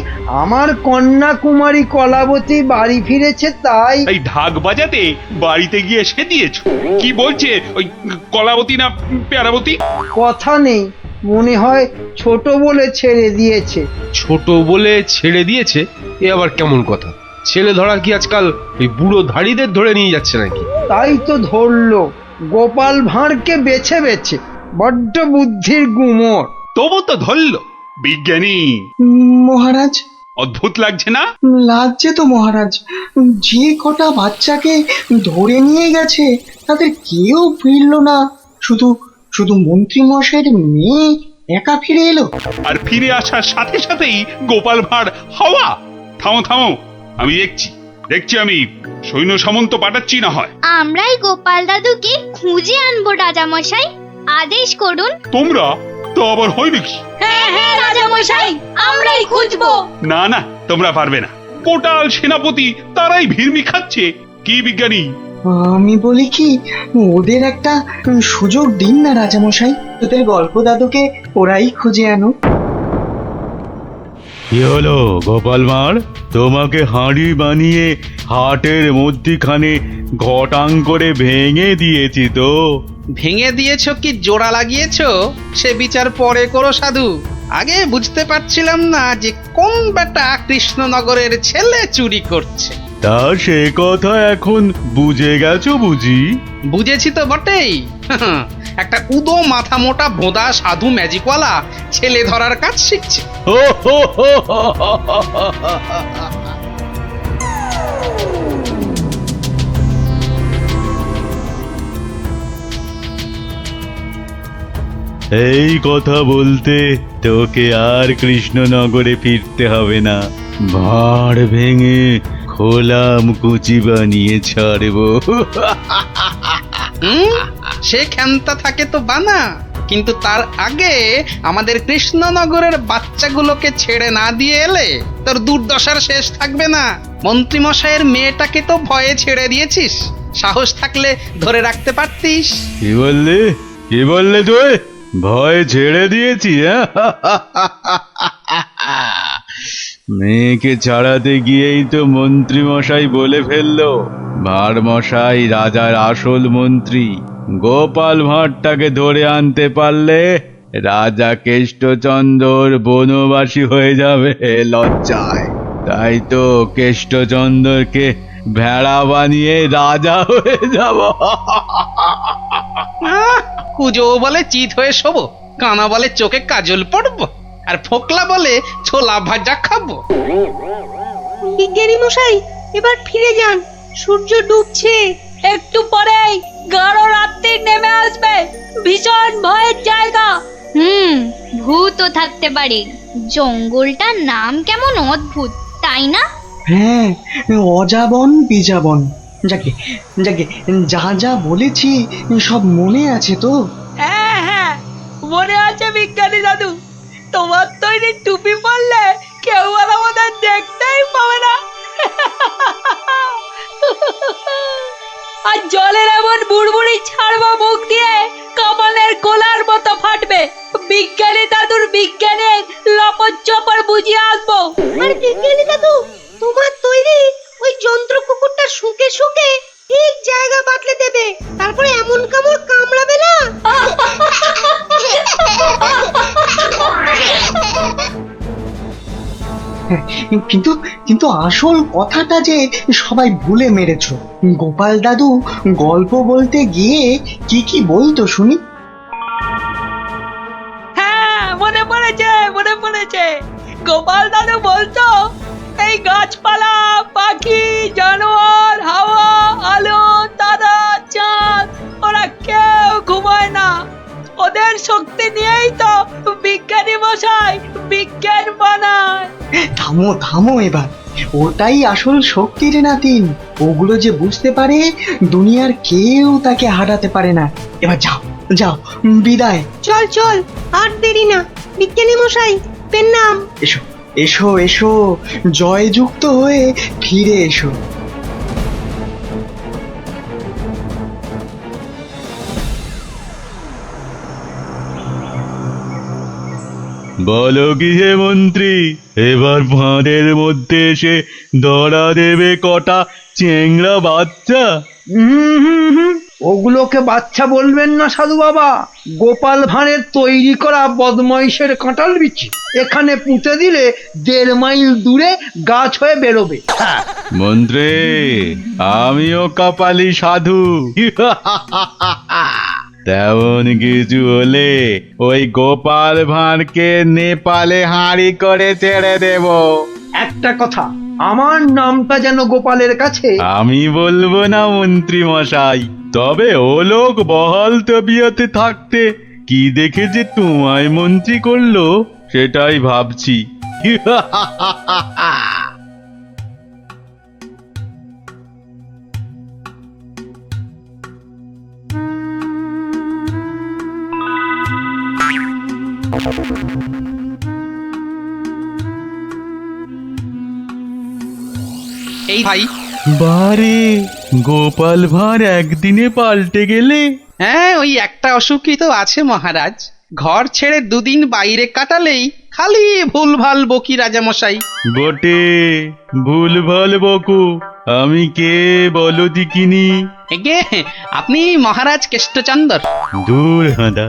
আমার কন্যাকুমারী কলাবতী বাড়ি ফিরেছে তাই। এই ঢাক বাজাতে বাড়িতে গিয়ে সে দিয়েছো? কি বলছে ওই কলাবতী না পেয়ারাবতী? কথা নেই, মনে হয় ছোট বলে ছেড়ে দিয়েছে। ছোট বলে ছেড়ে দিয়েছে? এ আবার কেমন কথা? ছেলে ধরা কি আজকাল এই বুড়ো ধাড়িদের ধরে নিয়ে যাচ্ছে নাকি? তাই তো ধরলো গোপাল ভাঁড়কে বেছে বেছে। বড্ড বুদ্ধির গুমর। তবু তো ধরল। বিজ্ঞানী মহারাজ, অদ্ভুত লাগছে না? লাগছে তো মহারাজ। যে কটা বাচ্চাকে ধরে নিয়ে গেছে তাদের কেউ ফিরলো না, শুধু শুধু মন্ত্রী মশাইয়ের মেয়ে একা ফিরে এলো। আর ফিরে আসার সাথে সাথেই গোপাল ভাঁড় হাওয়া। থামো থামো, আমি দেখছি আমি সৈন্য সামন্ত পাঠাচ্ছি না হয়। আমরাই গোপাল দাদুকে খুঁজে আনবো রাজা মশাই, আদেশ করুন। তোমরা তো আবার হয় নাকি? হ্যাঁ হ্যাঁ রাজা মশাই, আমরাই খুঁজবো। না না, তোমরা পারবে না। কোটাল সেনাপতি তারাই ভিড়মি খাচ্ছে। কি বিজ্ঞানী? আমি বলি কি, ওদের একটা সুযোগ দিন না রাজামশাই, ওদের গল্প দাদুকে ওরাই খুঁজে আনো। কি হলো গোপাল ভাঁড়, তোমাকে হাঁড়ি বানিয়ে হাটের মধ্যিখানে ঘটাং করে ভেঙে দিয়েছি তো। ভেঙে দিয়েছো কি জোড়া লাগিয়েছো সে বিচার পরে করো সাধু। আগে বুঝতে পারছিলাম না যে কোন বেটা কৃষ্ণনগরের ছেলে চুরি করছে। তা সে কথা এখন বুঝে গেছো বুঝি? বুঝেছি তো বটেই। একটা উদো মাথা মোটা ভোঁদা সাধু ম্যাজিকওয়ালা ছেলে ধরার কাজ শিখছে। এই কথা বলতে তোকে আর কৃষ্ণনগরে ফিরতে হবে না, ভাঁড় ভেঙে খোলাম কুচি বানিয়ে ছাড়বো। সে ক্ষমতা থাকে তো বানা, কিন্তু তার আগে আমাদের কৃষ্ণনগরের বাচ্চাগুলোকে ছেড়ে না দিয়ে এলে তোর দুর্দশার শেষ থাকবে না। মন্ত্রী মশাইয়ের মেয়েটাকে তো ভয়ে ছেড়ে দিয়েছিস, সাহস থাকলে ধরে রাখতে পারতিস। কি বললে, কি বললে তুই? ভয় ছেড়ে দিয়েছি? মেয়েকে ছাড়াতে গিয়েই তো মন্ত্রী মশাই বলে ফেললো ভাঁড় মশাই রাজার আসল মন্ত্রী। গোপাল ভাঁড়টাকে ধরে আনতে পারলে রাজা কেষ্টচন্দ্র বনবাসী হয়ে যাবে লজ্জায়। তাই তো কেষ্টচন্দ্রকে ভেড়া বানিয়ে রাজা হয়ে যাব। কুজো বলে চিত হয়ে শোবো, কানা বলে চোখে কাজল পড়বো, আর ফোকলা বলে ছোলা ভাজা খাবো। বিজ্ঞানী মশাই এবার ফিরে যান, সূর্য ডুবছে, একটু পরেই গাঢ় রাত্রি নেমে আসবে, ভীষণ ভয়ের জায়গা। ভূতও থাকতে পারে। জঙ্গলটার নাম কেমন অদ্ভুত, তাই না? হ্যাঁ, অজাবন বিজাবন। যাকে যাকে যা যা বলেছি সব মনে আছে তো? হ্যাঁ হ্যাঁ মনে আছে বিজ্ঞানী দাদু, তোমার তৈরি টুপি পরলে কেউ আর আমাদের দেখতেই পাবে না। আর জলের এমন বুড়বুড়ি ছাড়বো মুখ দিয়ে কামানের গোলার মতো ফাটবে। বিজ্ঞানী দাদুর বিজ্ঞানের লপট চপর বুঝিয়ে আসবো। আর বিজ্ঞানী দাদু তোমার তৈরি ওই যন্ত্র কুকুরটা শুকে শুকে ঠিক জায়গা বাতলে দেবে, তারপরে এমন কামড় কামড়াবে না। কিন্তু কিন্তু আসল কথাটা যে সবাই ভুলে মেরেছো। গোপাল দাদু গল্প বলতে গিয়ে কি কি বলতো শুনি? হ্যাঁ মনে পড়েছে, মনে পড়েছে। গোপাল দাদু বলতো এই গাছপালা, পাখি, জানোয়ার, হাওয়া, আলো, তারা, চাঁদ, ওরা কেউ ঘুমায় না। ওদের শক্তি নিয়েই তো বিজ্ঞানী মশাই বিজ্ঞান বানায়। থামো থামো এবার, ওটাই আসল শক্তির নাতিন। ওগুলো যে বুঝতে পারে দুনিয়ার কেউ তাকে হারাতে পারে না। এবার যাও যাও, বিদায়। চল চল, আর দেরি না। বিজ্ঞানী মশাই পেন নাম। এসো এসো এসো, জয়যুক্ত হয়ে ফিরে এসো। বলো কি হে মন্ত্রী, এবার ভাঁড়ের মধ্যে এসে ধরা দেবে কটা চেংড়া বাচ্চা? ওগুলোকে বাচ্চা বলবেন না সাধু বাবা, গোপাল ভাঁড়ের তৈরি করা বদমাইশের কাঁঠাল বিচি। এখানে পুঁতে দিলে 1.5 মাইল দূরে গাছ হয়ে বেরোবে। মন্ত্রী, আমিও কপালি সাধু। তেমন কিছু হলে ওই গোপাল ভাঁড়কে নেপালে হাঁড়ি করে ছেড়ে দেব। একটা কথা, আমার নামটা যেন গোপালের কাছে। আমি বলবো না মন্ত্রী মশাই, তবে ও লোক বহাল তবিয়তে থাকতে কি দেখে যে তোমায় মন্ত্রী করলো সেটাই ভাবছি। এই ভাই, বারে গোপাল ভাঁড় একদিনে পাল্টে গেলে। হ্যাঁ ওই একটা অসুখই তো আছে মহারাজ, ঘর ছেড়ে 2 দিন বাইরে কাটালেই খালি ভুলভাল বকি রাজামশাই। বটে, ভুলভাল বকো। আমি কে বলো দিকিনি? এগে আপনি মহারাজ কেষ্টচন্দর। দূর হাঁদা,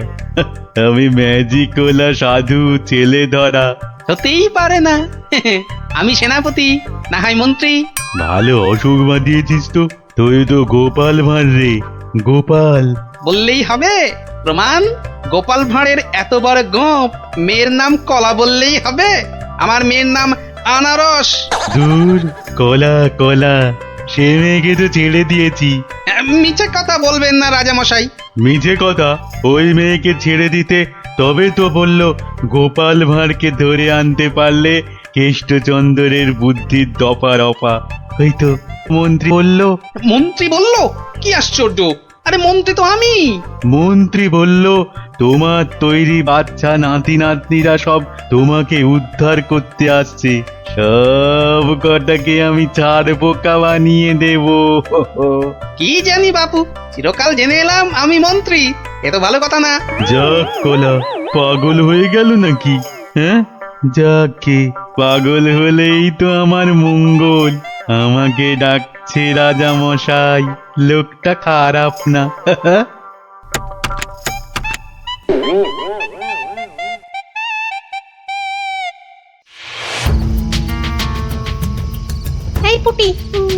আমি ম্যাজিকওয়ালা সাধু ছেলে ধরা। হতেই পারে না। আমি সেনাপতি, না হয় মন্ত্রী। ভালো অসুখ বাঁধিয়েছিস তো। তুই তো গোপাল ভাঁড় রে, গোপাল। বললেই হবে? প্রমাণ? গোপাল ভাঁড়ের এত বড় গোপ, মেয়ের নাম কলা বললেই হবে? আমার মেয়ের নাম আনারস। দূর, কলা কলা, সে মেয়েকে তো ছেড়ে দিয়েছি। মিছে কথা বলবেন না রাজামশাই। মিছে কথা? ওই মেয়েকে ছেড়ে দিতে তবে তো বলল গোপাল ভাঁড়কে ধরে আনতে পারলে কেষ্টচন্দ্রের বুদ্ধির দফা রফা। ওই তো মন্ত্রী বলল। মন্ত্রী বলল? কি আশ্চর্য! আরে মন্ত্রী তো আমি। মন্ত্রী বলল তোমার তৈরি বাচ্চা নাতি নাতনিরা সব তোমাকে উদ্ধার করতে আসছে, সব কটাকে আমি ছাড় বোকা বানিয়ে দেব। কি জানি বাপু, চিরকাল জেনে এলাম আমি মন্ত্রী। এ তো ভালো কথা না। যাক কলা, পাগল হয়ে গেল নাকি? হ্যাঁ, যাকে পাগল হলেই তো আমার মঙ্গল। আমাকে ডাকছে রাজা মশাই, লোকটা খারাপ না। এই পুটি,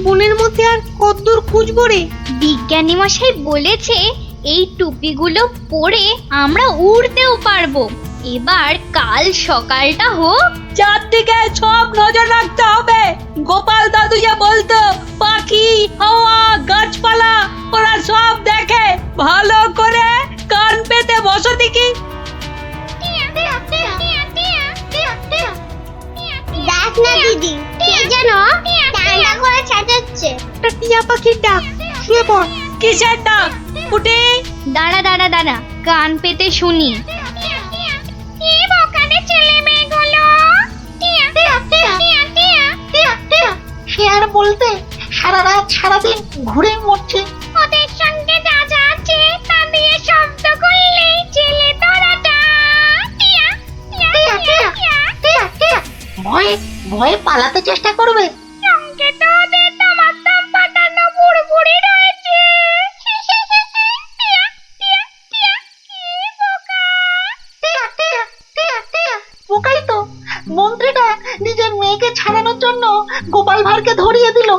বনের মধ্যে আর কতদূর খুঁজবো রে? বিজ্ঞানী মশাই বলেছে এই টুপিগুলো পরে আমরা উড়তেও পারবো। এবার কাল সকালটা হোক। চারদিকে সব নজর রাখতে হবে। গোপাল দাদু যা বলতো, পাখি, হাওয়া, গাছপালা ওরা সব দেখে। ভালো করে কান পেতে বসো দেখি। দেখ না দিদি, কে যেন টানা করে চেঁচাচ্ছে। টিয়া পাখির ডাক। শুয়ে পড়। কিসের ডাক? পুটি, দাঁড়া দাঁড়া দাঁড়া, কান পেতে শুনি। ছেলে মেয়েগুলো সে আর বলতে, সারা রাত সারাদিন ঘুরে মরছে। ওদের সঙ্গে যা যা আছে তা দিয়ে শব্দ করলেই ছেলে তোরাটা ভয়ে ভয়ে পালাতে চেষ্টা করবে। সঙ্গে তো ওদের দমাদম পাঠানো বুড়বুড়ি রয়েছে। বোকাই তো, মন্ত্রীটা নিজের মেয়েকে ছাড়ানোর জন্য গোপাল ভাঁড়কে ধরিয়ে দিল।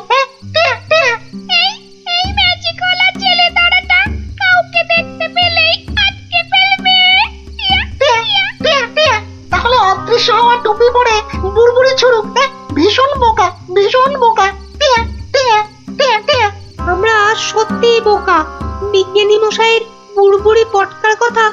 এই ম্যাজিকওয়ালা ছেলে ধরাটা কাউকে দেখতে পেলেই আটকে ফেলবে। তাহলে অদৃশ্য হওয়া টুপি পরে বুড়বুড়ি ছুড়ুক। ভীষণ বোকা, ভীষণ বোকা। আমরা সত্যিই বোকা। বিজ্ঞানী মশাইয়ের বুড়বুড়ি পটকার কথা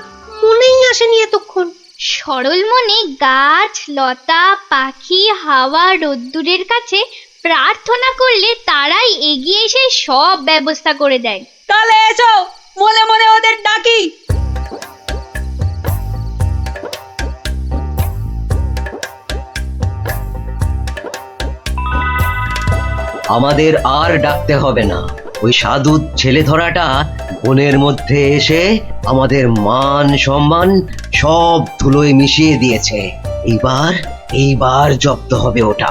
মনেই আসেনি এতক্ষণ। সরল মনে গাছ, লতা, পাখি, হাওয়া, রোদ্দুরের কাছে প্রার্থনা করলে তারাই এগিয়ে এসে সব ব্যবস্থা করে দেয়। তাহলে এসো, মনে মনে ওদের ডাকি। আমাদের আর ডাকতে হবে না। ওই সাধু ছেলে ধরাটা বনের মধ্যে এসে আমাদের মান সম্মান সব ধুলোয় মিশিয়ে দিয়েছে। এইবার জব্দ হবে ওটা।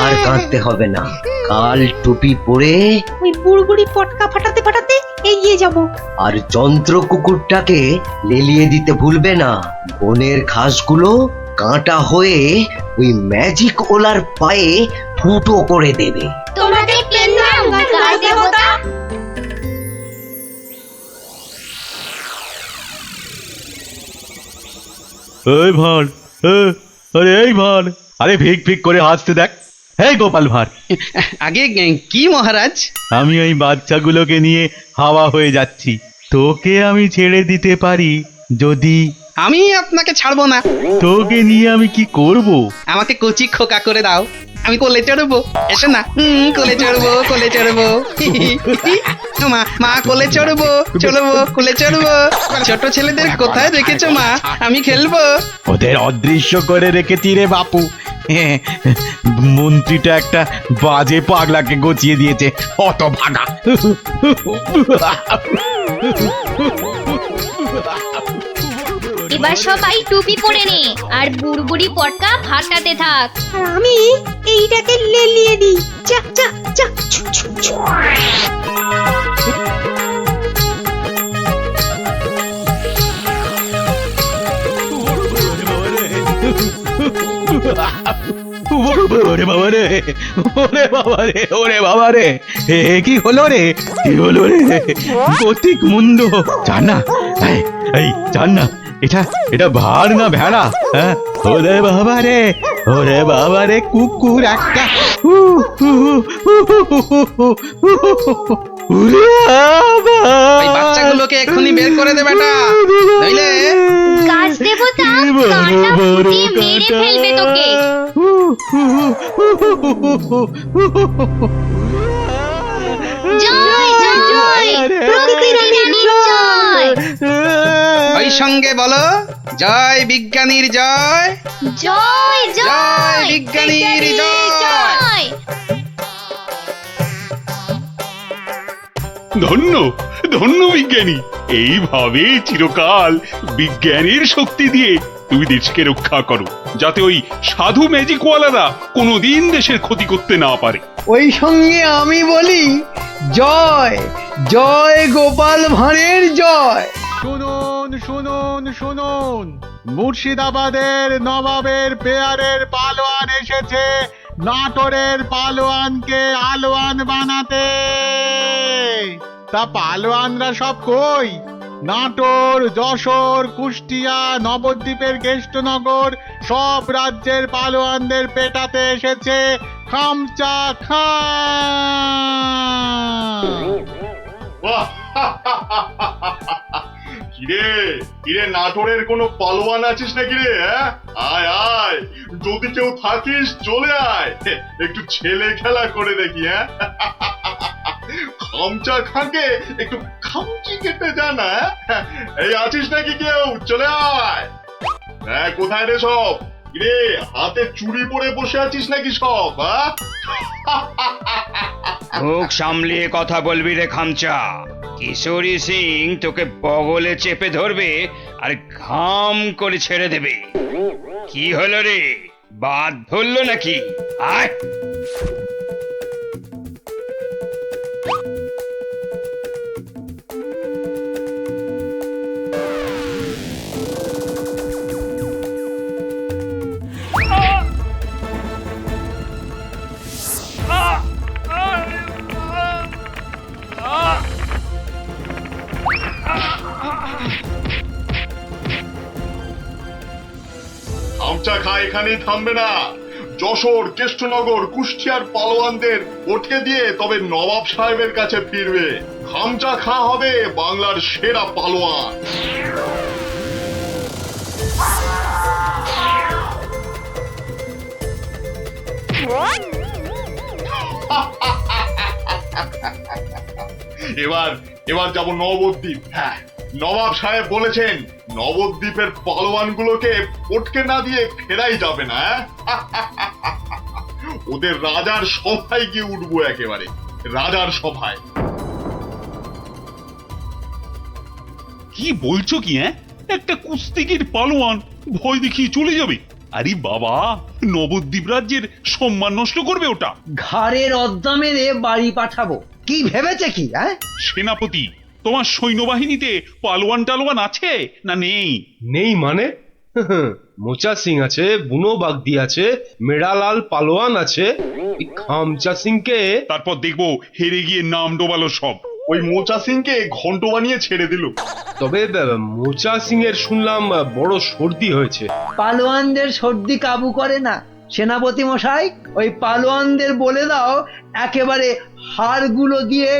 আর কাঁদতে হবে না। কাল টুপি পরে ওই বুড়বুড়ি পটকা ফাটাতে ফাটাতে এগিয়ে যাব। আর যন্ত্র কুকুরটাকে লেলিয়ে দিতে ভুলবে না। বনের ঘাসগুলো কাঁটা হয়ে ওই ম্যাজিক ওলার পায়ে ফুটো করে দেবে। তোমাকে পেলাম গাছ দেবতা। এই ভাঁড়, আরে এই ভাঁড়, আরে ফিক ফিক করে হাসতে দেখ। এই গোপাল ভাঁড়, আগে কি মহারাজ? আমি ওই বাচ্চাগুলোকে নিয়ে হাওয়া হয়ে যাচ্ছি। তোকে আমি ছেড়ে দিতে পারি যদি। আমি আপনাকে ছাড়বো না। তোকে নিয়ে আমি কি করব? আমাকে কচি খোকা করে দাও, আমি কোলে চড়বো। এসো না, কোলে চড়বো, কোলে চড়বো। মা মা কোলে চড়বো, চড়বো, কোলে চড়বো। ছোট ছেলেদের কোথায় রেখেছো মা? আমি খেলবো। ওদের অদৃশ্য করে রেখেছি রে বাপু। মন্ত্রীটা একটা বাজে পাগলাকে গচিয়ে দিয়েছে, অত ভাগা। এবার সবাই টুপি পরে নে আর বুড়বুড়ি পটকা ফাটাতে থাক। আর আমি এইটাকে লেলিয়ে দিই। যা যা যা। ওরে বাবা রে, ওরে বাবা রে, ওরে বাবা রে, কি হলো রে, কি হলো রে, গতিক মুন্ড। জান না, এই জান না, এটা ভার না ভেড়া? হ্যাঁ, ওরে বাবা রে, ওরে বাবা রে, কুকুর একটা। এই বাচ্চাগুলোকে এক্ষুনি বের করে দে বেটা, নইলে গাছ দেবতা কাঁটা ফুটিয়ে মেরে ফেলবে তোকে। জয় জয় প্রকৃতির জয়। ওই সঙ্গে বলো, জয় বিজ্ঞানীর জয়, জয় জয় জয় বিজ্ঞানীর জয়। ধন্য ধন্য বিজ্ঞানী, এইভাবে চিরকাল বিজ্ঞানের শক্তি দিয়ে তুমি দেশকে রক্ষা করো, যাতে ওই সাধু ম্যাজিকওয়ালারা কোনোদিন দেশের ক্ষতি করতে না পারে। ওই সঙ্গে আমি বলি জয় জয় গোপাল ভাঁড়ের জয়। শুনুন শুনুন শুনুন, মুর্শিদাবাদের নবাবের পেয়ারের পালোয়ান এসেছে নাটোরের পালোয়ানকে আলোয়ান বানাতে। তা পালোয়ানরা সব কই? নাটোর, যশোর, কুষ্টিয়া, নবদ্বীপের কেষ্টনগর সব রাজ্যের পালোয়ানদের পেটাতে এসেছে খামচা খান। কিরে কিরে, নাটোরের কোনো পালোয়ান আছিস নাকি রে? আয় আয়, যদি কেউ থাকিস চলে আয়, একটু ছেলে খেলা করে দেখি। খামচা খাকে একটু খামচি কেটে জানা। এই আছিস নাকি কেউ? চলে আয়। কোথায় রে সব? কিরে, হাতে চুড়ি পরে বসে আছিস নাকি সব? মুখ সামলিয়ে কথা বলবি রে খামচা। কিশোরী সিং তোকে বগলে চেপে ধরবে আর ঘাম করে ছেড়ে দেবে। কি হলো রে, বাদ ধরলো নাকি? আয়। খামচা খা এখানেই থামবে না। যশোর, কেষ্টনগর, কুষ্টিয়ার পালোয়ানদের ওঠে দিয়ে তবে নবাব সাহেবের কাছে ফিরবে। খামচা খা হবে বাংলার সেরা পালোয়ান। এবার এবার যাব নবদ্বীপ। হ্যাঁ, নবাব সাহেব বলেছেন নবদ্বীপের পালোয়ানগুলোকে পটকে না দিয়ে ফেরাই যাবে না। ওদের রাজার সভায় গিয়ে উঠবো, একেবারে রাজার সভায়। কি বলছো কি? একটা কুস্তিগির পালোয়ান ভয় দেখিয়ে চলে যাবে? আরে বাবা, নবদ্বীপ রাজ্যের সম্মান নষ্ট করবে ওটা। ঘাড়ের অদ্দা মেরে বাড়ি পাঠাবো। কি ভেবেছে কি? সেনাপতি, তোমার সৈন্যবাহিনীতে পালোয়ান টালোয়ান আছে না নেই? নেই মানে? মোচা সিং আছে, বুনো বাগদি আছে, মেড়ালাল পালোয়ান আছে। খামচা সিংকে তারপর দেখবো হেরে গিয়ে নাম ডোবালো সব। ওই মোচা সিংকে ঘন্ট বানিয়ে ছেড়ে দিল। তবে মোচা সিং এর শুনলাম বড় সর্দি হয়েছে। পালোয়ানদের সর্দি কাবু করে না সেনাপতি মশাই। ওই পালোয়ানদের বলে দাও একেবারে হাড়গুলো দিয়ে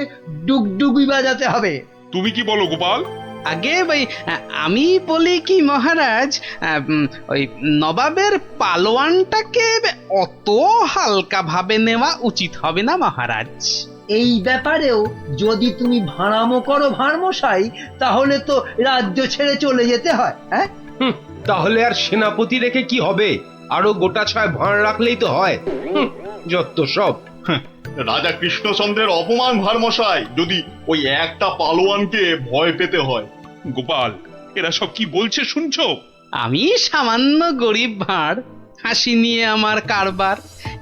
ডুগডুগি বাজাতে হবে। তুমি কি বলো গোপাল? আগে ভাই আমি বলি কি মহারাজ, ওই নবাবের পালোয়ানটাকে অত হালকা ভাবে নেওয়া উচিত হবে না মহারাজ। এই ব্যাপারেও যদি তুমি ভাড়ামো করো ভাঁড়মশাই, তাহলে তো রাজ্য ছেড়ে চলে যেতে হয়। তাহলে আর সেনাপতি রেখে কি হবে? আরো গোটা ছয় ভাঁড় রাখলেই তো হয়। যত সব। রাজা কৃষ্ণচন্দ্রের অপমান ভারমশাই, যদি ওই একটা পালোয়ানকে ভয় পেতে হয়। গোপাল, এরা সব কি বলছে শুনছো? আমি সামান্য গরিব ভাঁড়, হাসি নিয়ে আমার কারবার।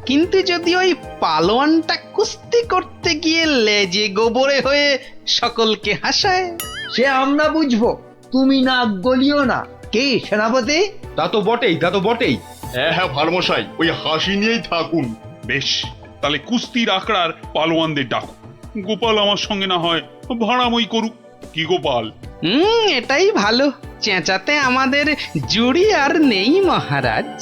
কিন্তু যদি ওই পালোয়ানটা কুস্তি করতে গিয়ে লেজে গোবরে হয়ে সকলকে হাসায়, সে আমরা বুঝবো, তুমি নাক গলিও না। কি সেনাপতি? তা তো বটেই, তা তো বটেই। হ্যাঁ হ্যাঁ ভারমশাই, ওই হাসি নিয়েই থাকুন। বেশ, তাহলে কুস্তির আখড়ার পালোয়ানদের ডাকো। গোপাল আমার সঙ্গে না হয় ভাড়ামই করুক। কি গোপাল? এটাই ভালো। চেঁচাতে আমাদের জুড়ি আর নেই মহারাজ।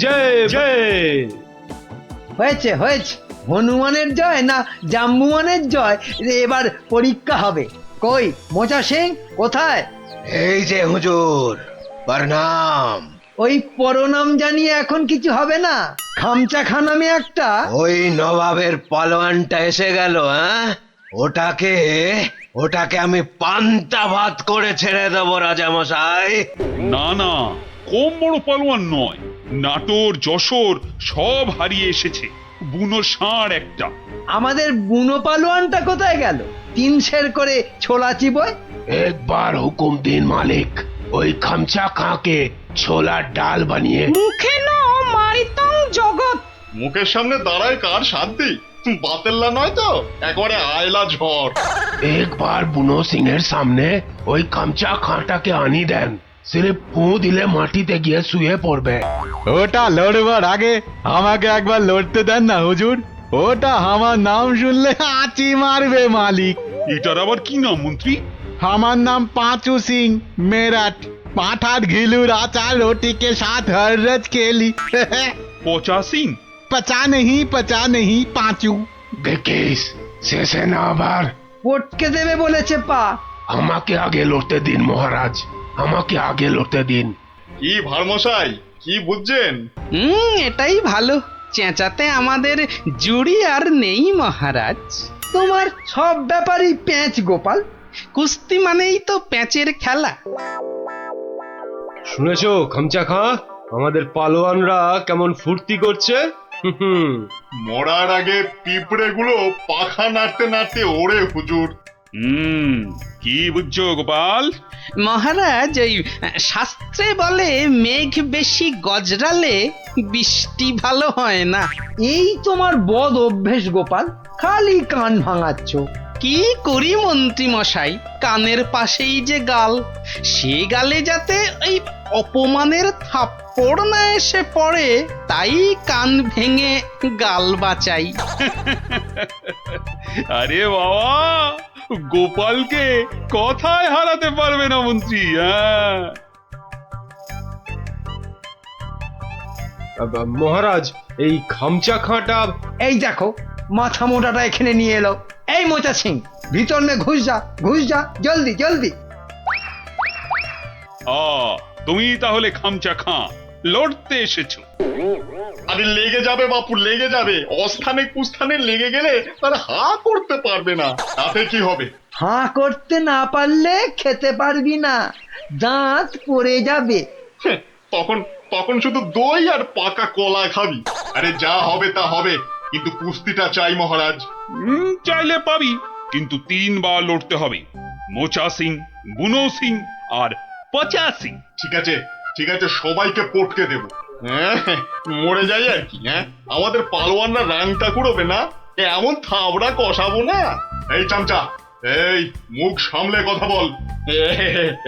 জয় জয়। হয়েছে হয়েছে, হনুমানের জয় না জাম্বুয়ানের জয়, এবার পরীক্ষা হবে। কই মোচা সিং কোথায়? এই যে হুজুর, প্রণাম। ওই পরনাম জানিয়ে এখন কিছু হবে না। খামচা খানামে একটা ওই নবাবের পালোয়ানটা এসে গেল, হ্যাঁ? ওটাকে আমি পান্তা ভাত করে ছেড়ে দেবো রাজামশাই। না না, কম বড় পালোয়ান নয়। নাটোর, যশোর সব হারিয়ে এসেছে। বুনো ষাঁড় একটা। আমাদের বুনো পালোয়ানটা কোথায় গেল? 3 সের করে ছোলা চিবয়। একবার হুকুম দিন মালিক, ওই খামচা খাঁকে ছোলার ডাল বানিয়ে। মুখে ন মারিতং জগৎ। মুখের সামনে দাঁড়ায় কার শান্তি? বাতেল্লা নয় তো, একবারে আয়লা ঝড়। একবার বুনো সিং এর সামনে ওই খামচা খাঁটাকে আনি দেন, সিরে ফু দিলে মাটিতে গিয়ে শুয়ে পড়বে। ওটা লড়বার আগে আমাকে একবার লড়তে দেন না হুজুর। ওটা আমার নাম শুনলে আঁচি মারবে মালিক। এটার আবার কি নাম মন্ত্রী? আমার নাম पांचू सिंह मेरठ। पाठार घिलूर आचार रोटी के साथ हर रोज खेली। পচা সিং? पचा नहीं पांचू। দেখিস শেষে না আবার পটকে দেবে বলেছে পা। আমাকে আগে লড়তে দিন মহারাজ, আমাকে আগে লড়তে দিন। কি ভারমশাই, কি বুঝছেন? এটাই ভালো। চেঁচাতে আমাদের জুড়ি আর নেই মহারাজ। তোমার সব ব্যাপারই প্যাঁচ গোপাল। কুস্তি মানেই তো প্যাঁচের খেলা। শুনেছো খামচা খাঁ, আমাদের পালোয়ানরা কেমন ফুর্তি করছে? মরার আগে পিঁপড়ে গুলো পাখা নাড়তে নাড়তে ওড়ে হুজুর। কি বুঝছো গোপাল? মহারাজ, ওই শাস্ত্রে বলে মেঘ বেশি গজরালে বৃষ্টি ভালো হয় না। এই তোমার বদ অভ্যেস গোপাল, খালি কান ভাঙাচ্ছ। কি করি মন্ত্রী মশাই, কানের পাশেই যে গাল, সে গালে যাতে ওই অপমানের থাপ্পড় না এসে পড়ে, তাই কান ভেঙে গাল বাঁচাই। আরে বাবা, গোপালকে কথায় হারাতে পারবে না মন্ত্রী। হ্যাঁ মহারাজ, এই খামচা খাঁটা। এই দেখো মাথা মোটাটা এখানে নিয়ে এলো। এই মোচা সিং, ভিতর মে ঘুষ যা জলদি জলদি। তুমি তাহলে খামচা খাঁ লড়তে এসেছো? আরে লেগে যাবে বাপু, লেগে যাবে। অস্থানে কুস্থানে লেগে গেলে তার হা করতে পারবে না, তাতে কি হবে? হাঁ করতে না পারলে খেতে পারবি না, দাঁত পড়ে যাবে। তখন তখন শুধু দই আর পাকা কলা খাবি। আরে যা হবে তা হবে, কিন্তু কুস্তিটা চাই মহারাজ। চাইলে পাবি, কিন্তু 3 বার লড়তে হবে। মোচা সিং, বুনো সিং আর পচা সিং। ঠিক আছে ঠিক আছে, সবাইকে পটকে দেব। হ্যাঁ, মরে যাই আর কি। হ্যাঁ, আমাদের পালোয়ানরা রাংটা কুড়োবে না, এমন থাবড়া কষাবো না। এই চামচা, এই মুখ সামলে কথা বল।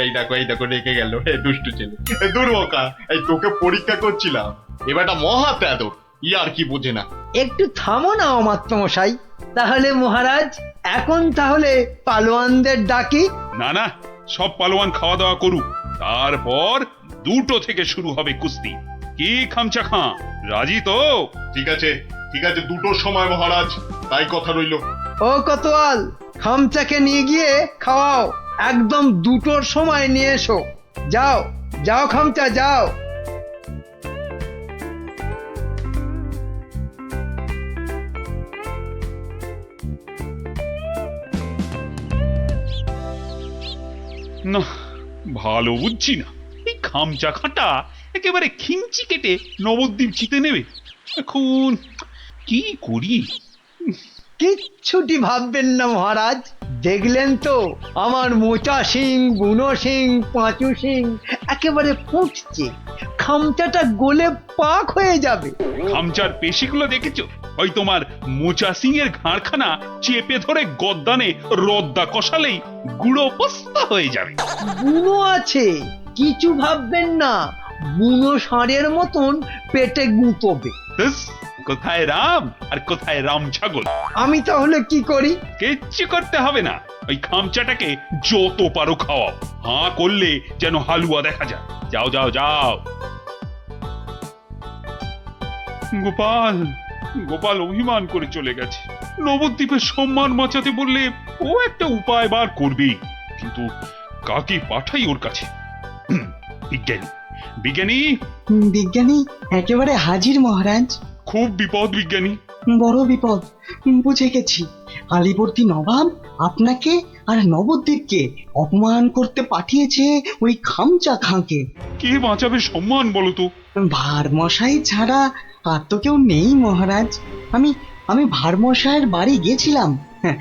এই দেখো রেখে গেল দুষ্টু ছেলে। দুর্বকা, এই তোকে পরীক্ষা করছিলাম। এবারটা মহা তেদর, আর কি বোঝে না। একটু থামো না অমাত্য মশাই। তাহলে মহারাজ, এখন তাহলে পালোয়ানদের ডাকি। না, সব পালোয়ান খাওয়া দাওয়া করুক, তারপর 2টো থেকে শুরু হবে কুস্তি। কি খামচা খাঁ, রাজি তো? ঠিক আছে 2টোর সময় মহারাজ, তাই কথা রইল। ও কোতোয়াল, খামচাকে নিয়ে গিয়ে খাওয়াও। একদম 2টোর সময় নিয়ে এসো। যাও খামচা যাও। না, ভালো বুঝছি না। খামচা খাটা একেবারে খিঞ্চি কেটে নবদ্বীপ জিতে নেবে। এখন কি করি? কিচ্ছুটি ভাববেন না মহারাজ, দেখলেন তো আমার মোচা সিং, বুনো সিং, পাঁচু সিং একেবারে ফুটছে, খামচাটা গলে পাক হয়ে যাবে। খামচার পেশিগুলো দেখেছো? ওই তোমার মোচা সিং এর ঘাড়খানা চেপে ধরে গদ্দানে রদ্দা কষালেই গুঁড়ো পস্তা হয়ে যাবে। বুনো আছে, কিছু ভাববেন না, বুনো ষাঁড়ের মতন পেটে গুঁতবে। ব্যাস, কোথায় রাম আর কোথায় রাম ছাগল? আমি তাহলে কি করি? কিচ্ছু করতে হবে না, ওই খামচাটাকে যত পারো খাওয়াও, হাঁ করলে যেন হালুয়া দেখা যায়। যাও যাও যাও। গোপাল, গোপাল অভিমান করে চলে গেছে। নবদ্বীপের সম্মান বাঁচাতে বললে ও একটা উপায় বার করবে, কিন্তু কাকে পাঠাই ওর কাছে? বিজ্ঞানী, বিজ্ঞানী, বিজ্ঞানী একেবারে হাজির মহারাজ। খুব বিপদ বিজ্ঞানী। বড় বিপদ, বুঝে গেছি। আলীবর্দী নবাব আপনাকে আর নবদ্বীপকে অপমান করতে পাঠিয়েছে ওই খামচা খাঁকে। কে বাঁচাবে সম্মান বলো তো? ভারমশাই ছাড়া আর তো কেউ নেই মহারাজ। আমি ভারমশাইয়ের বাড়ি গেছিলাম। হ্যাঁ,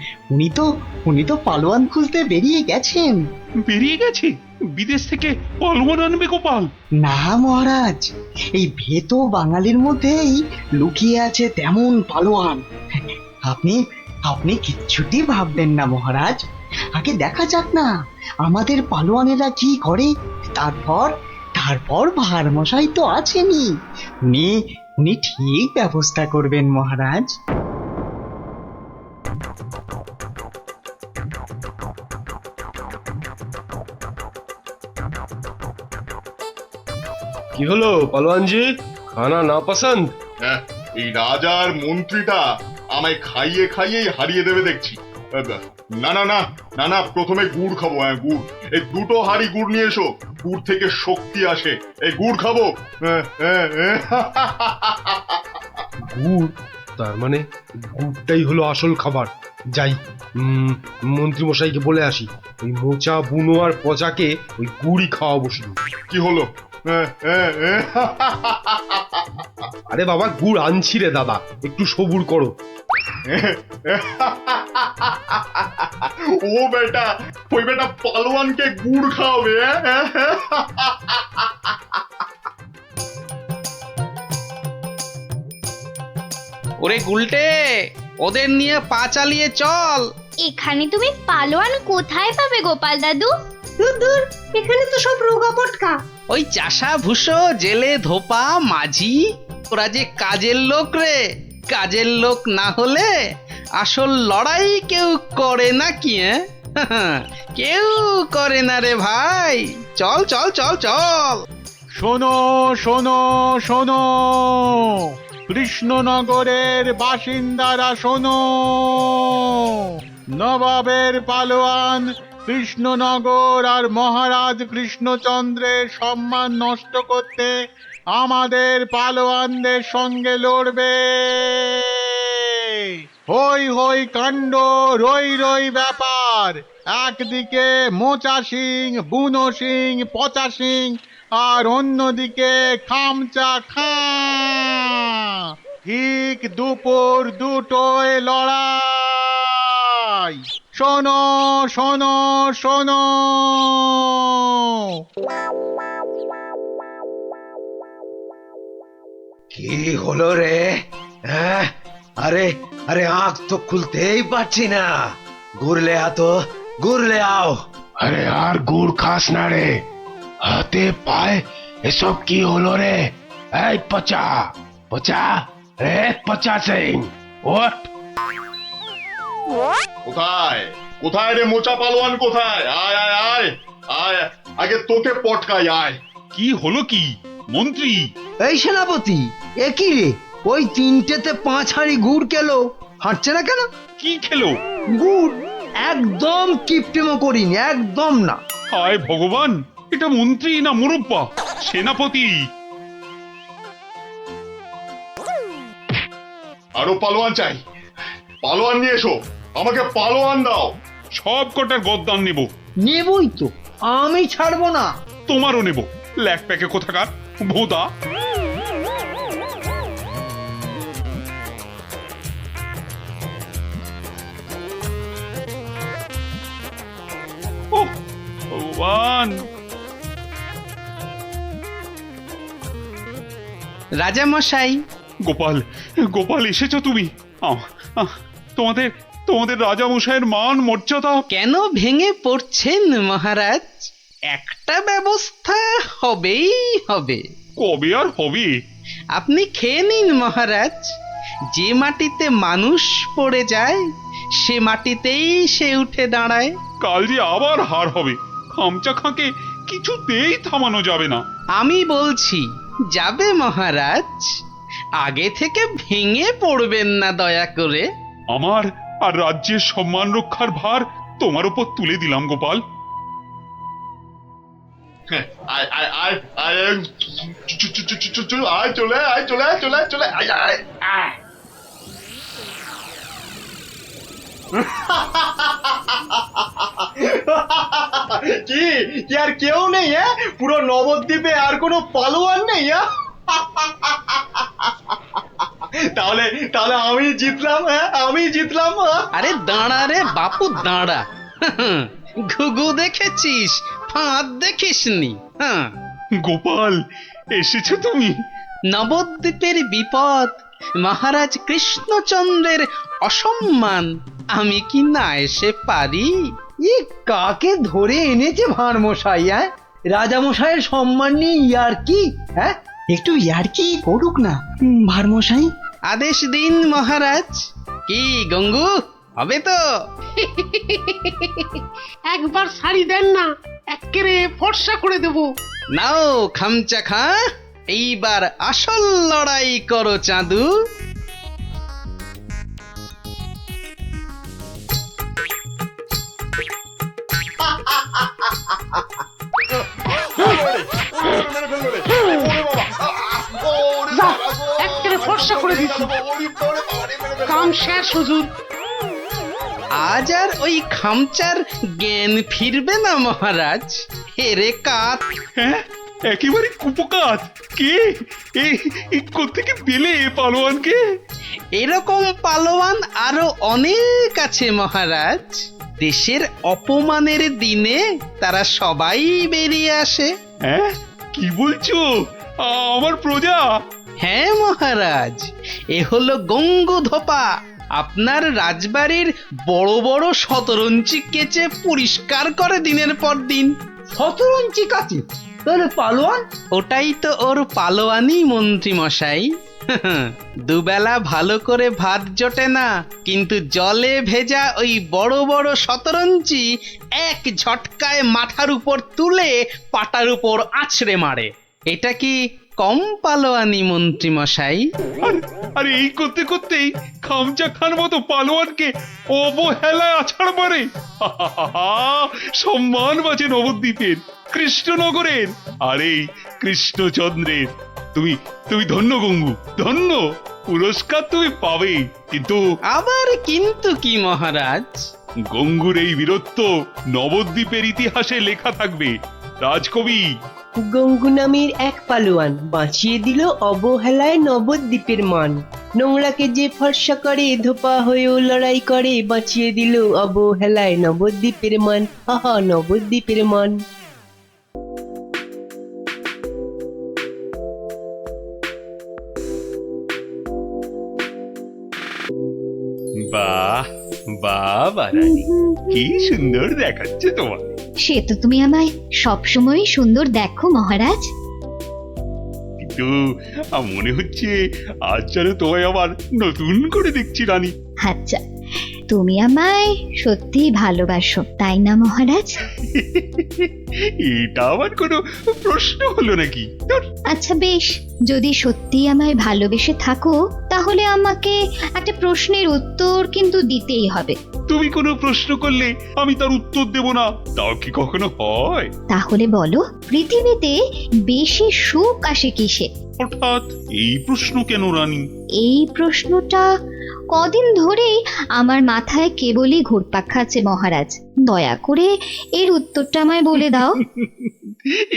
উনি তো পালোয়ান খুঁজতে বেরিয়ে গেছেন। বেরিয়ে গেছে? বিদেশ থেকে পালোয়ান আনবে গোপাল? না মহারাজ, এই ভেতো বাঙালির মধ্যেই লুকিয়ে আছে তেমন পালোয়ান। আপনি কিচ্ছুটি ভাববেন না মহারাজ, আগে দেখা যাক না আমাদের পালোয়ানেরা কি করে, তারপর ভারমশাই তো আছেনই, উনি ঠিক ব্যবস্থা করবেন মহারাজ। কি হলো পালোয়ানজি, খানা না পছন্দ? হ্যাঁ, এই রাজার মন্ত্রীটা আমায় খাইয়ে খাইয়েই হারিয়ে দেবে দেখছি। না না না না না, প্রথমে গুড় খাবো। হ্যাঁ, গুড়। এই দুটো হাঁড়ি গুড় নিয়ে এসো, গুড় থেকে শক্তি আসে। এই গুড় খাবো। গুড়? তার মানে গুড়টাই হলো আসল খাবার। যাই, মন্ত্রী মশাইকে বলে আসি, ওই মোচা, বুনো আর পচাকে ওই গুড়ই খাওয়াবো শুধু। কি হলো? আরে বাবা, গুড় আনছি রে দাদা, একটু সবুর করো। ও বেটা, ওই বেটা পালোয়ানকে গুড় খাওয়াবে? ওরে গুলটে, ওদের নিয়ে পা চালিয়ে চল। এখানে তুমি পালোয়ান কোথায় পাবে গোপাল দাদু? দূর, এখানে তো সব রোগা পটকা। ওই চাষা ভুষো, জেলে ধোপা, মাঝি, ওরা যে কাজের লোক রে। কাজের লোক না হলে আসল লড়াই কেউ করে না কি? কেউ করে না রে ভাই। চল চল চল চল। শোনো শোনো শোনো, কৃষ্ণনগরের বাসিন্দারা শোনো, নবাবের পালোয়ান কৃষ্ণনগর আর মহারাজ কৃষ্ণচন্দ্রের সম্মান নষ্ট করতে আমাদের পালোয়ানদের সঙ্গে লড়বে। হই হই কাণ্ড, রই রই ব্যাপার। একদিকে মোচা সিং, বুনো সিং, পচা সিং, আর অন্যদিকে খামচা খাঁ। ঠিক দুপুর দুটোয় লড়াই। শোনো শোনো শোনো। কি হলো রে? হ্যাঁ, আরে আরে আঁখ তো খুলতেই পারছি না। ঘুরলে আতো, ঘুরলে আও। আরে আর গুড় খাস না রে, হাতে পায়ে এসব কি হলো রে? এই পচা পচা, রে পচা সিং, ওঠ। কোথায় কোথায় রে মোচা পালোয়ান, কোথায়? আয় আয় আয় আয়, আগে তোকে পটকাই, আয়। কি হলো কি মন্ত্রী? এই সেনাপতি, এ কি রে? ওই তিনটেতে 5 হাঁড়ি গুড় খেলো, হাঁটছে না কেন? কি খেলো? গুড়। একদম কিপটেমো করিনি, একদম না। হায় ভগবান, এটা মন্ত্রী না মুরব্বা? সেনাপতি। আরো পালোয়ান চাই, পালোয়ান নিয়ে এসো, আমাকে পালোয়ান দাও। সব কটার গদ্দান নেব। নেবই তো, আমি ছাড়বো না। তোমারও নেব। ল্যাক প্যাকে কোথাকার ভোদা। ওহ ভগবান! রাজামশাই, গোপাল, গোপাল এসেছো তুমি? তোমাদের তোমাদের রাজামশাইয়ের মান মর্যাদা কেন ভেঙে পড়ছেন মহারাজ? একটা ব্যবস্থা হবেই হবে। কবে আর হবে? আপনি খেয়ে নিন মহারাজ। যে মাটিতে মানুষ পড়ে যায় সে মাটিতেই সে উঠে দাঁড়ায়। কাল যে আবার হার হবে। খামচা খাঁকে কিছুতেই থামানো যাবে না। আমি বলছি যাবে মহারাজ। আগে থেকে ভেঙে পড়বেন না দয়া করে। আমার আর রাজ্যের সম্মান রক্ষার ভার তোমার উপর তুলে দিলাম গোপাল। কি কি আর কেউ নেই? হ্যাঁ, পুরো নবদ্বীপে আর কোনো পালোয়ান নেই? তাহলে তাহলে আমি জিতলাম। হ্যাঁ, আমি জিতলাম। আরে দাঁড়া রে বাপু দাঁড়া। ঘুঘু দেখেছিস, ফাঁদ দেখিসনি। হ্যাঁ গোপাল, এসেছো তুমি? নবদ্বীপের বিপদ, মহারাজ কৃষ্ণচন্দ্রের অসম্মান, আমি কি না এসে পারি? ই কাকে ধরে এনেছে ভাঁড় মশাই? হ্যাঁ, রাজামশাইয়ের সম্মান নিয়ে ইয়ার্কি? হ্যাঁ, একটু ইয়ার্কি করুক না ভাঁড় মশাই। আদেশ দিন মহারাজ। কি গঙ্গু, হবে তো? একবার শাড়ি দেন না, একেবারে ফর্সা করে দেব। নাও খামচা খা, এইবার আসল লড়াই করো চাঁদু। একেবারে ফর্সা করে দিচ্ছি। কাম শেষ হুজুর। আজ আর ওই খামচার জ্ঞান ফিরবে না মহারাজ। হেরে কাত। হ্যাঁ, একেবারে কুপকাত। কে এই কোত্থেকে পেলে পালোয়ানকে? এরকম পালোয়ান আরো অনেক আছে মহারাজ। দেশের অপমানের দিনে তারা সবাই বেরিয়ে আসে। হ্যাঁ, কি বলছো? আমার প্রজা? হ্যাঁ মহারাজ, এ হলো গঙ্গু ধোপা। আপনার রাজবাড়ির বড় বড় শতরঞ্চি কেচে পরিষ্কার করে দিনের পর দিন। শতরঞ্চি কাছে তাহলে পালোয়ান? ওটাই তো ওর পালোয়ানি মন্ত্রী মশাই। দুবেলা ভালো করে ভাত জোটে না, কিন্তু জলে ভেজা ওই বড় বড় শতরঞ্চি এক ঝটকায় মাথার উপর তুলে পাটার উপর আছড়ে মারে। এটা কি কম পালোয়ানি মন্ত্রী মশাই? আর এই করতে করতেই খামচা খান মতো পালোয়ানকে অবহেলায় আছাড় মারে। সম্মান বাঁচে নবদ্বীপের, কৃষ্ণনগরের, আর এই কৃষ্ণচন্দ্রের। তুমি তুমি ধন্য গঙ্গু, ধন্য। পুরস্কার তুমি পাবে, কিন্তু আবার কিন্তু কি মহারাজ? গঙ্গুর এই বীরত্ব নবদ্বীপের ইতিহাসে লেখা থাকবে। রাজকবি গঙ্গু নামের এক পালোয়ান বাঁচিয়ে দিল অবহেলায় নবদ্বীপের মান। নোংরাকে যে ফর্সা করে ধোপা হয়েও লড়াই করে, বাঁচিয়ে দিল অবহেলায় নবদ্বীপের মান। আহা, নবদ্বীপের মান। বাহ বাহ রানী, কি সুন্দর দেখাচ্ছে তোমার। সে তো তুমি আমায় সবসময় সুন্দর দেখো মহারাজ। কিন্তু মনে হচ্ছে আজ যেন তোমায় আবার নতুন করে দেখছি রানী। আচ্ছা, তুমি আমায় সত্যি ভালোবাসো তাই না মহারাজ? এটা আবার কোনো প্রশ্ন হলো নাকি? আচ্ছা বেশ, যদি সত্যি আমায় ভালোবেসে থাকো তাহলে আমাকে একটা প্রশ্নের উত্তর কিন্তু দিতেই হবে। তুমি কোনো প্রশ্ন করলে আমি তার উত্তর দেব না, তাও কি কখনো হয়? তাহলে বলো, পৃথিবীতে বেশি সুখ আসে কিসে? হঠাৎ এই প্রশ্ন কেন রানী? এই প্রশ্নটা কদিন ধরেই আমার মাথায় কেবলই ঘুরপাক খাচ্ছে মহারাজ। দয়া করে এর উত্তরটা আমায় বলে দাও।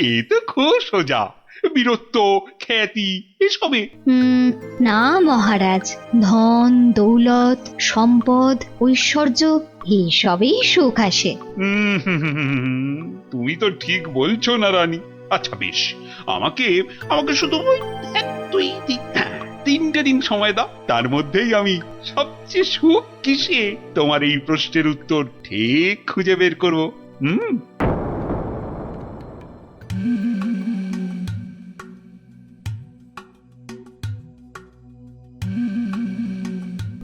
এ তো খুব সোজা, বীরত্ব, খ্যাতি এসবে। না মহারাজ, ধন দৌলত সম্পদ ঐশ্বর্য এসবেই সুখ আসে। তুমি তো ঠিক বলছো না রানী। আচ্ছা বেশ, আমাকে আমাকে শুধু ওই 3টে দিন সময় দাও, তার মধ্যেই আমি সবচেয়ে সুখ কিসে তোমার এই প্রশ্নের উত্তর ঠিক খুঁজে বের করবো।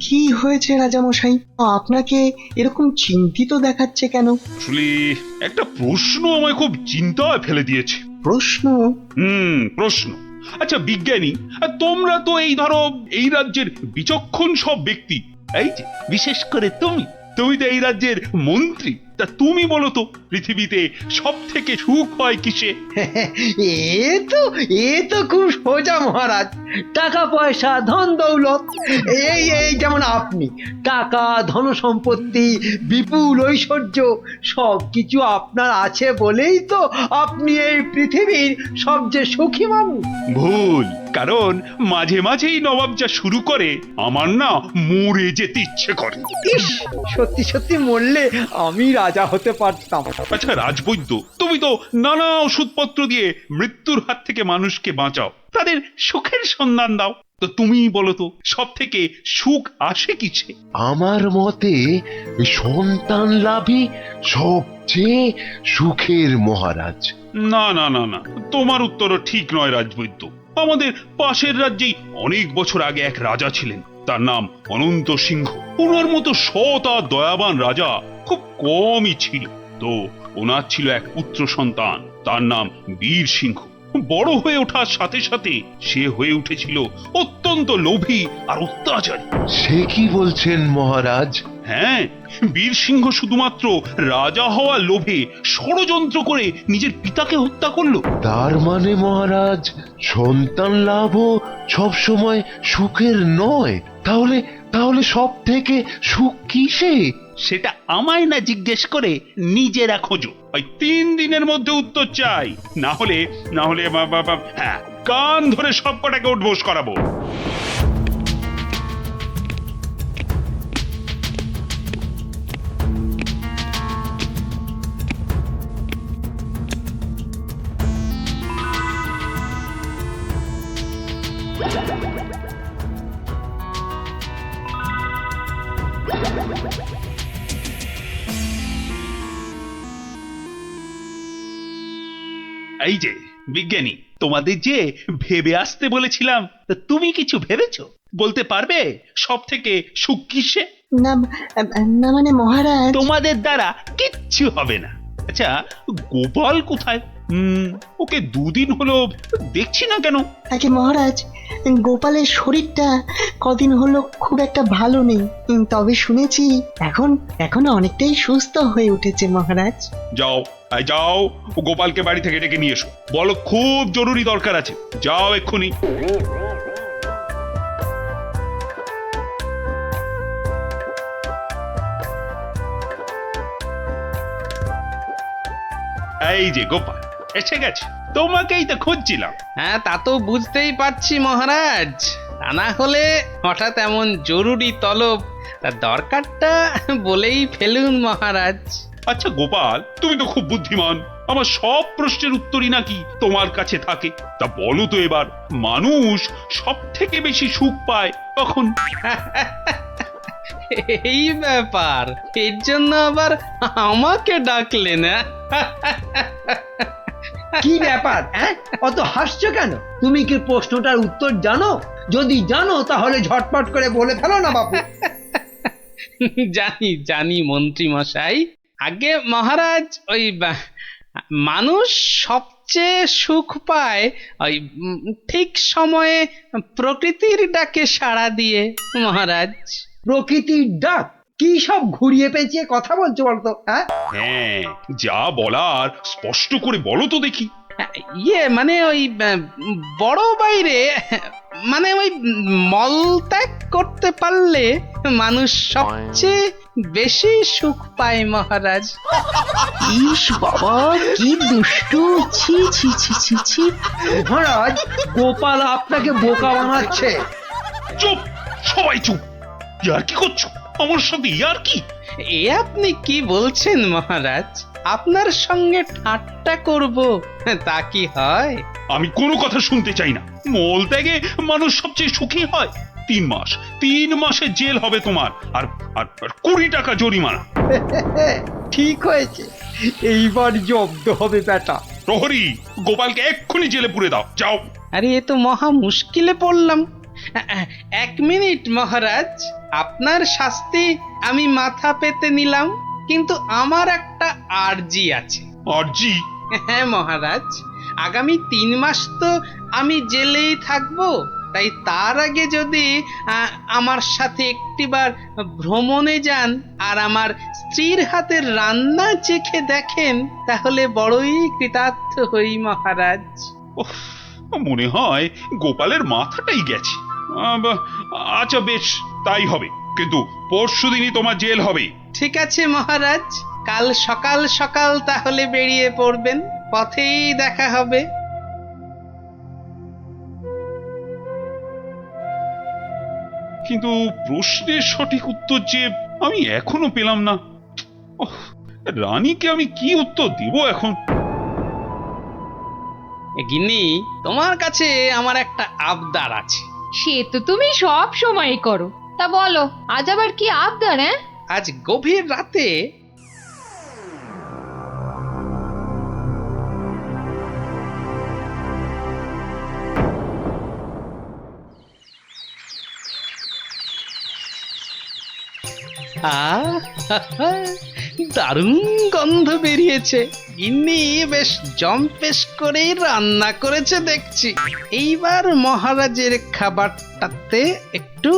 কি হয়েছে রাজামশাই, আপনাকে এরকম চিন্তিত দেখাচ্ছে কেন? আসলে একটা প্রশ্ন আমায় খুব চিন্তায় ফেলে দিয়েছে। প্রশ্ন? প্রশ্ন। আচ্ছা বিজ্ঞানী, তোমরা তো এই ধরো এই রাজ্যের বিচক্ষণ সব ব্যক্তি, এই যে বিশেষ করে তুমি তো এই রাজ্যের মন্ত্রী, তা তুমি বলো তো পৃথিবীতে সব থেকে সুখ হয় কিসে? এ তো খুব সোজা মহারাজ, টাকা পয়সা ধন দৌলত। এই যেমন আপনি, টাকা ধন সম্পত্তি বিপুল ঐশ্বর্য সবকিছু আপনার আছে বলেই তো আপনি এই পৃথিবীর সবচেয়ে সুখী মানুষ। ভুল, কারণ মাঝে মাঝেই নবাব যা শুরু করে আমার না মরে যেতে ইচ্ছে করে। ইস, সত্যি সত্যি মরলে আমি রাজা হতে পারতাম। আচ্ছা রাজবৈদ্য, তুমি তো নানা ওষুধপত্র দিয়ে মৃত্যুর হাত থেকে মানুষকে বাঁচাও, তাদের সুখের সন্ধান দাও, তো তুমি বলো তো সব থেকে সুখ আসে কিছে? আমার মতে সন্তান লাভই সবচেয়ে সুখের মহারাজ। না না না না, তোমার উত্তরও ঠিক নয় রাজবৈদ্য। আমাদের পাশের রাজ্যেই অনেক বছর আগে এক রাজা ছিলেন, তার নাম অনন্ত সিংহ। ওনার মতো সৎ আর দয়াবান রাজা খুব কমই ছিল। তো ওনার ছিল এক পুত্র সন্তান, তার নাম বীর সিংহ। বড় হয়ে ওঠার সাথে সাথে সে হয়ে উঠেছিল অত্যন্ত লোভী আর অত্যাচারী। সে কি বলছেন মহারাজ? হ্যাঁ, বীর সিংহ শুধুমাত্র রাজা হওয়ার লোভে ষড়যন্ত্র করে নিজের পিতাকে হত্যা করলো। তার মানে মহারাজ সন্তান লাভও সব সময় সুখের নয়। তাহলে সব থেকে সুখ কিসে? সেটা আমায় না জিজ্ঞেস করে নিজেরা খোঁজো। ওই 3 দিনের মধ্যে উত্তর চাই, না হলে হ্যাঁ, কান ধরে সব কটাকে উঠবোস করাবো। এই যে বিজ্ঞানী, তোমাদের যে ভেবে আসতে বলেছিলাম, তা তুমি কিছু ভেবেছো? বলতে পারবে সব থেকে সুখ কিসে? না মানে মহারাজ, তোমাদের দ্বারা কিচ্ছু হবে না। আচ্ছা গোপাল কোথায়? ওকে 2 দিন হলো দেখছি না কেন? আগে মহারাজ, গোপালের শরীরটা কদিন হলো খুব একটা ভালো নেই, তবে শুনেছি এখন অনেকটাই সুস্থ হয়ে উঠেছে মহারাজ। যাও যাও, গোপালকে বাড়ি থেকে ডেকে নিয়ে এসো, বলো খুব জরুরি দরকার আছে। যাও এক্ষুনি। এই যে গোপাল এসে গেছে, তোমাকেই তো খুঁজছিলাম। হ্যাঁ, তা তো বুঝতেই পারছি মহারাজ, তা না হলে হঠাৎ এমন জরুরি তলব, দরকারটা বলেই ফেলুন মহারাজ। আচ্ছা গোপাল, তুমি তো খুব বুদ্ধিমান, আমার সব প্রশ্নের উত্তরই নাকি তোমার কাছে থাকে। তা বলো তো এবার, মানুষ সব থেকে বেশি সুখ পায় কখন? এই ব্যাপার, এর জন্য আবার আমাকে ডাকলেন? কি ব্যাপার, অত হাসছো কেন? তুমি কি প্রশ্নটার উত্তর জানো? যদি জানো তাহলে ঝটপট করে বলে ফেলো না বাপু। জানি মন্ত্রী মশাই। আগে মহারাজ, ওই মানুষ সবচেয়ে সুখ পায় ওই ঠিক সময়ে প্রকৃতির ডাকে সাড়া দিয়ে মহারাজ। প্রকৃতির ডাক? কি সব ঘুরিয়ে পেঁচিয়ে কথা বলছো বলতো? হ্যাঁ, যা বলার স্পষ্ট করে বলো তো দেখি। মানে ওই বড় বাইরে, মানে ওই মলত্যাগ করতে পারলে মানুষ সবচেয়ে বেশি সুখ পায় মহারাজ। ইস বাবা, কি দুষ্টু! ছি ছি ছি ছি ছি! মহারাজ, গোপাল আপনাকে বোকা বানাচ্ছে। চুপ, সবাই চুপ। ইয়ার কি করছো আমার সাথে? ইয়ার কি? এ আপনি কি বলছেন মহারাজ? আপনার সঙ্গে ঠাট্টা করব তা কি হয়? আমি কোনো কথা শুনতে চাই না। মল ত্যাগে মানুষ সবচেয়ে সুখী হয়। 3 মাসের জেল হবে তোমার, আর আর 20 টাকা জরিমানা। ঠিক হয়েছে, এইবার জব্দ হবে বেটা। প্রহরী, গোপালকে এক্ষুনি জেলে পুরে দাও, যাও। আরে এ তো মহা মুশকিলে পড়লাম। 1 মিনিট মহারাজ, আপনার শাস্তি আমি মাথা পেতে নিলাম, কিন্তু আমার একটা আর্জি আছে। আর্জি? হ্যাঁ মহারাজ, আগামী 3 মাস তো আমি জেলেই থাকবো, তাই তার আগে যদি আমার সাথে একটিবার ভ্রমণে যান আর আমার স্ত্রীর হাতের রান্না চেখে দেখেন, তাহলে বড়ই কৃতার্থ হই মহারাজ। মনে হয় গোপালের মাথাটাই গেছে। আচ্ছা বেশ, তাই হবে, কিন্তু পরশুদিনই তোমার জেল হবে। ঠিক আছে মহারাজ, কাল সকাল সকাল তাহলে বেরিয়ে পড়বেন, পথেই দেখা হবে। কিন্তু প্রশ্নের সঠিক উত্তর যে আমি এখনো পেলাম না। রানীকে আমি কি উত্তর দিব এখন? গিন্নি, তোমার কাছে আমার একটা আবদার আছে। সে তো তুমি সব সময় করো, তা বলো আজ আবার কি আবদার? হ্যাঁ, আজ গভীর রাতে দারুণ গন্ধ বেরিয়েছে। গিন্নি বেশ জম্পেশ করেই রান্না করেছে দেখছি। এইবার মহারাজের খাবারটাতে একটু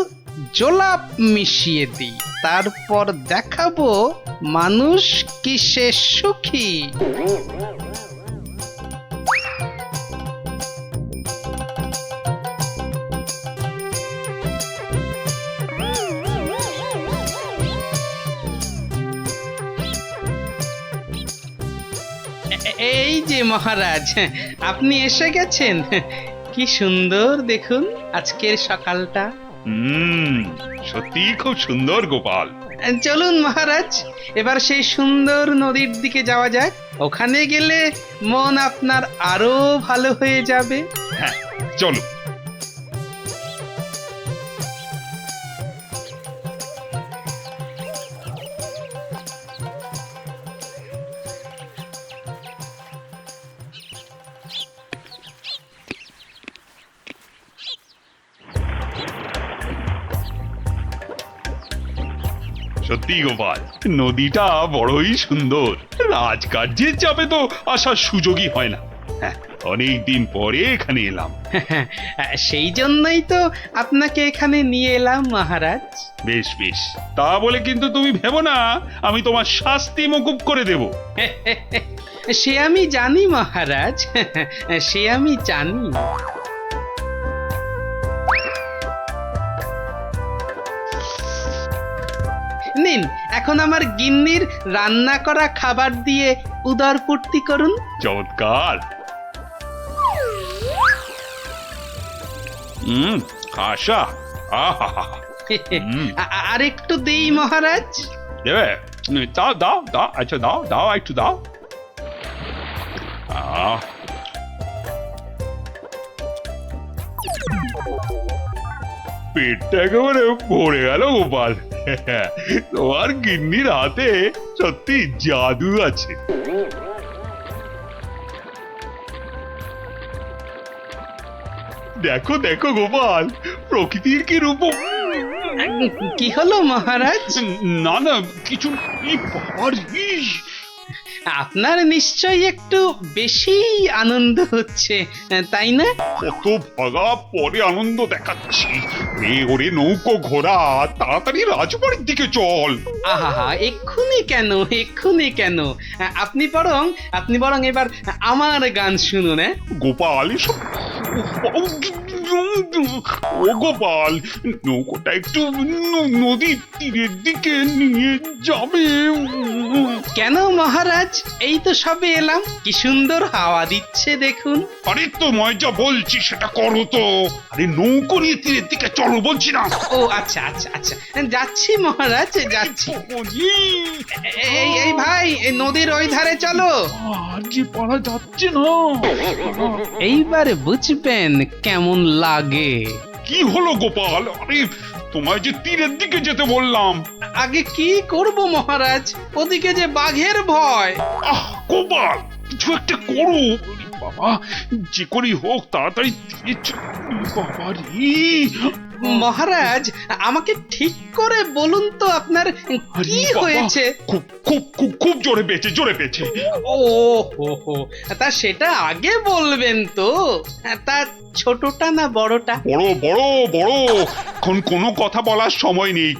জোলাপ মিশিয়ে দিই, তারপর দেখাবো মানুষ কিসে সুখী। এই যে মহারাজ, আপনি এসে গেছেন। কি সুন্দর দেখুন আজকের সকালটা। সত্যি খুব সুন্দর গোপাল। চলুন মহারাজ, এবার সেই সুন্দর নদীর দিকে যাওয়া যাক। ওখানে গেলে মন আপনার আরো ভালো হয়ে যাবে। হ্যাঁ, চলো। সত্যি গোপাল, নদীটা বড়ই সুন্দর। রাজকার্যের চাপে তো আসার সুযোগই হয় না। হ্যাঁ, অনেকদিন পরে এখানে এলাম। সেই জন্যই তো আপনাকে এখানে নিয়ে এলাম মহারাজ। বেশ বেশ, তা বলে কিন্তু তুমি ভেবো না আমি তোমার শাস্তি মকুব করে দেব। সে আমি জানি মহারাজ, সে আমি জানি। নিন, এখন আমার গিন্নির রান্না করা খাবার দিয়ে উদর পূর্তি করুন। চমৎকার। আশা, আর একটু দেই মহারাজ। দেবে? দাও দাও দাও, আচ্ছা দাও দাও, একটু দাও। পেটটা একেবারে ভরে গেল গোপাল। তোমার গিন্নির হাতে সত্যি জাদু আছে। দেখো দেখো গোপাল, প্রকৃতির কি রূপ। কি হলো মহারাজ? না না কিছু। আপনার নিশ্চয়ই একটু বেশি আনন্দ হচ্ছে, তাই না? কত ভাগা পরে আনন্দ দেখাচ্ছি। ওরে নৌকো ঘোড়া, তাড়াতাড়ি রাজবাড়ির দিকে চল। আহা, এক্ষুনি কেন, এক্ষুনি কেন? আপনি বরং এবার আমার গান শুনুন। গোপাল, এসব ও গোপাল, নৌকোটা একটু নদীর তীরের দিকে নিয়ে যাবে। কেন মহারাজ, এই তো সবে এলাম, কি সুন্দর হাওয়া দিচ্ছে দেখুন। আরে তোমায় যা বলছি সেটা করো তো। আরে নৌকো নিয়ে তীরের দিকে চলো বলছি না। ও আচ্ছা আচ্ছা আচ্ছা, যাচ্ছি মহারাজ, যাচ্ছি। এই ভাই, এই নদীর ওই ধারে চলো। আজকে পারা যাচ্ছে না। এইবারে বুঝবেন কেমন লাগে। কি হলো গোপাল? আরে তোমায় যে তীরের দিকে যেতে বললাম। আগে কি করব মহারাজ, ওদিকে যে বাঘের ভয়। আহ গোপাল, কিছু একটা করো। বাবা, যে করেই হোক তাড়াতাড়ি তীরে বাবা রে। মহারাজ, আমাকে ঠিক করে বলুন তো আপনার কি হয়েছে? খুব খুব খুব খুব জোরে পেয়েছে, জোরে পেয়েছে। ও হো হো, তা সেটা আগে বলবেন তো। তা ছোটটা না বড়টা? বড় বড় বড়, এখন কোনো কথা বলার সময় নেই।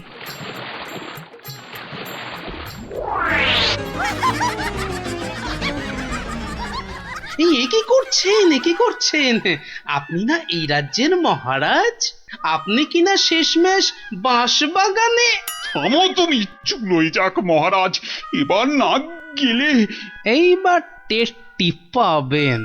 কি করছেন, কি করছেন? আপনি না এই রাজ্যের মহারাজ, আপনি কি না শেষমেশ বাঁশ বাগানে। থামো তুমি, চুলোই যাক মহারাজ, এবার না গেলে। এইবার টেস্টি পাবেন।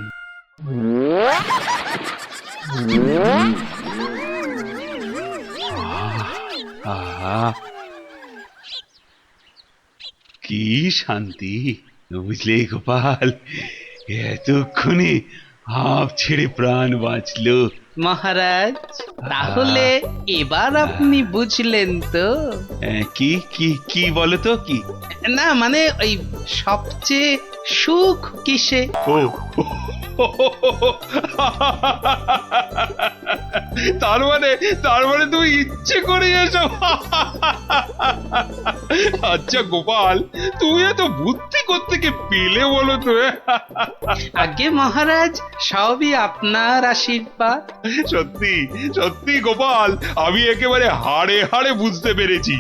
কি শান্তি, বুঝলে গোপাল, এতক্ষণে হাঁপ ছেড়ে প্রাণ বাঁচলো। মহারাজ, তাহলে এবার আপনি বুঝলেন তো? কি কি কি বলো তো? কি না মানে ওই সবচেয়ে সুখ কিসে? ও তার মানে তুমি ইচ্ছে করে এসব। আচ্ছা গোপাল, তুমি এত বুদ্ধি কোত্থেকে পেলে বলো তো? আগে মহারাজ, সবই আপনার আশীর্বাদ। সত্যি সত্যি গোপাল, আমি একেবারে হাড়ে হাড়ে বুঝতে পেরেছি।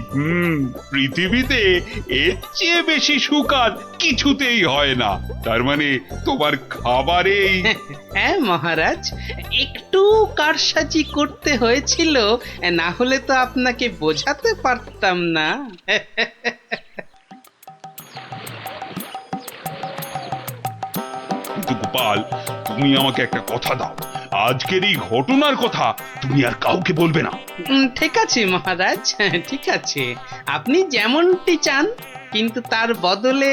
পৃথিবীতে এর চেয়ে বেশি সুখ আর কিছুতেই হয় না। তার মানে তোমার খাবারেই। হ্যাঁ মহারাজ, একটু কারসাজি করতে হয়েছিল, না হলে তো আপনাকে বোঝাতে পারতাম না। কিন্তু গোপাল, তুমি আমাকে একটা কথা দাও, আজকের এই ঘটনার কথা তুমি আর কাউকে বলবে না। ঠিক আছে মহারাজ, ঠিক আছে, আপনি যেমনটি চান, কিন্তু তার বদলে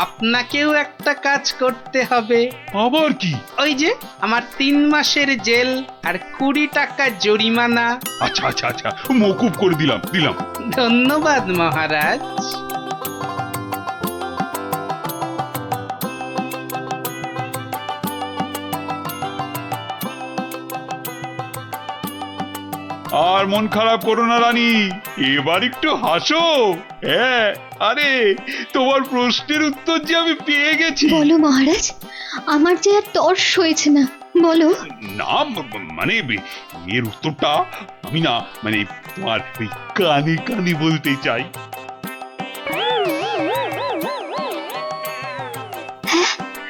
আপনাকেও একটা কাজ করতে হবে। আবার কি? ওই যে আমার 3 মাসের জেল আর 20 টাকা জরিমানা। আচ্ছা আচ্ছা আচ্ছা, মকুব করে দিলাম। ধন্যবাদ মহারাজ। আর মন খারাপ করো না রানী, এবার একটু হাসো। হ্যাঁ, আরে তোমার প্রশ্নের উত্তর যে আমি পেয়ে গেছি। বলো মহারাজ, আমার যে আর তর্স হয়েছে না, বলো। না মানে এর উত্তরটা আমি না মানে তোমার ওই কানে কানে বলতে চাই।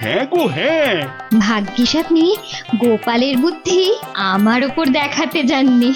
হ্যাঁ গো হ্যাঁ। ভাগ্যিস আপনি গোপালের বুদ্ধি আমার উপর দেখাতে যাননি।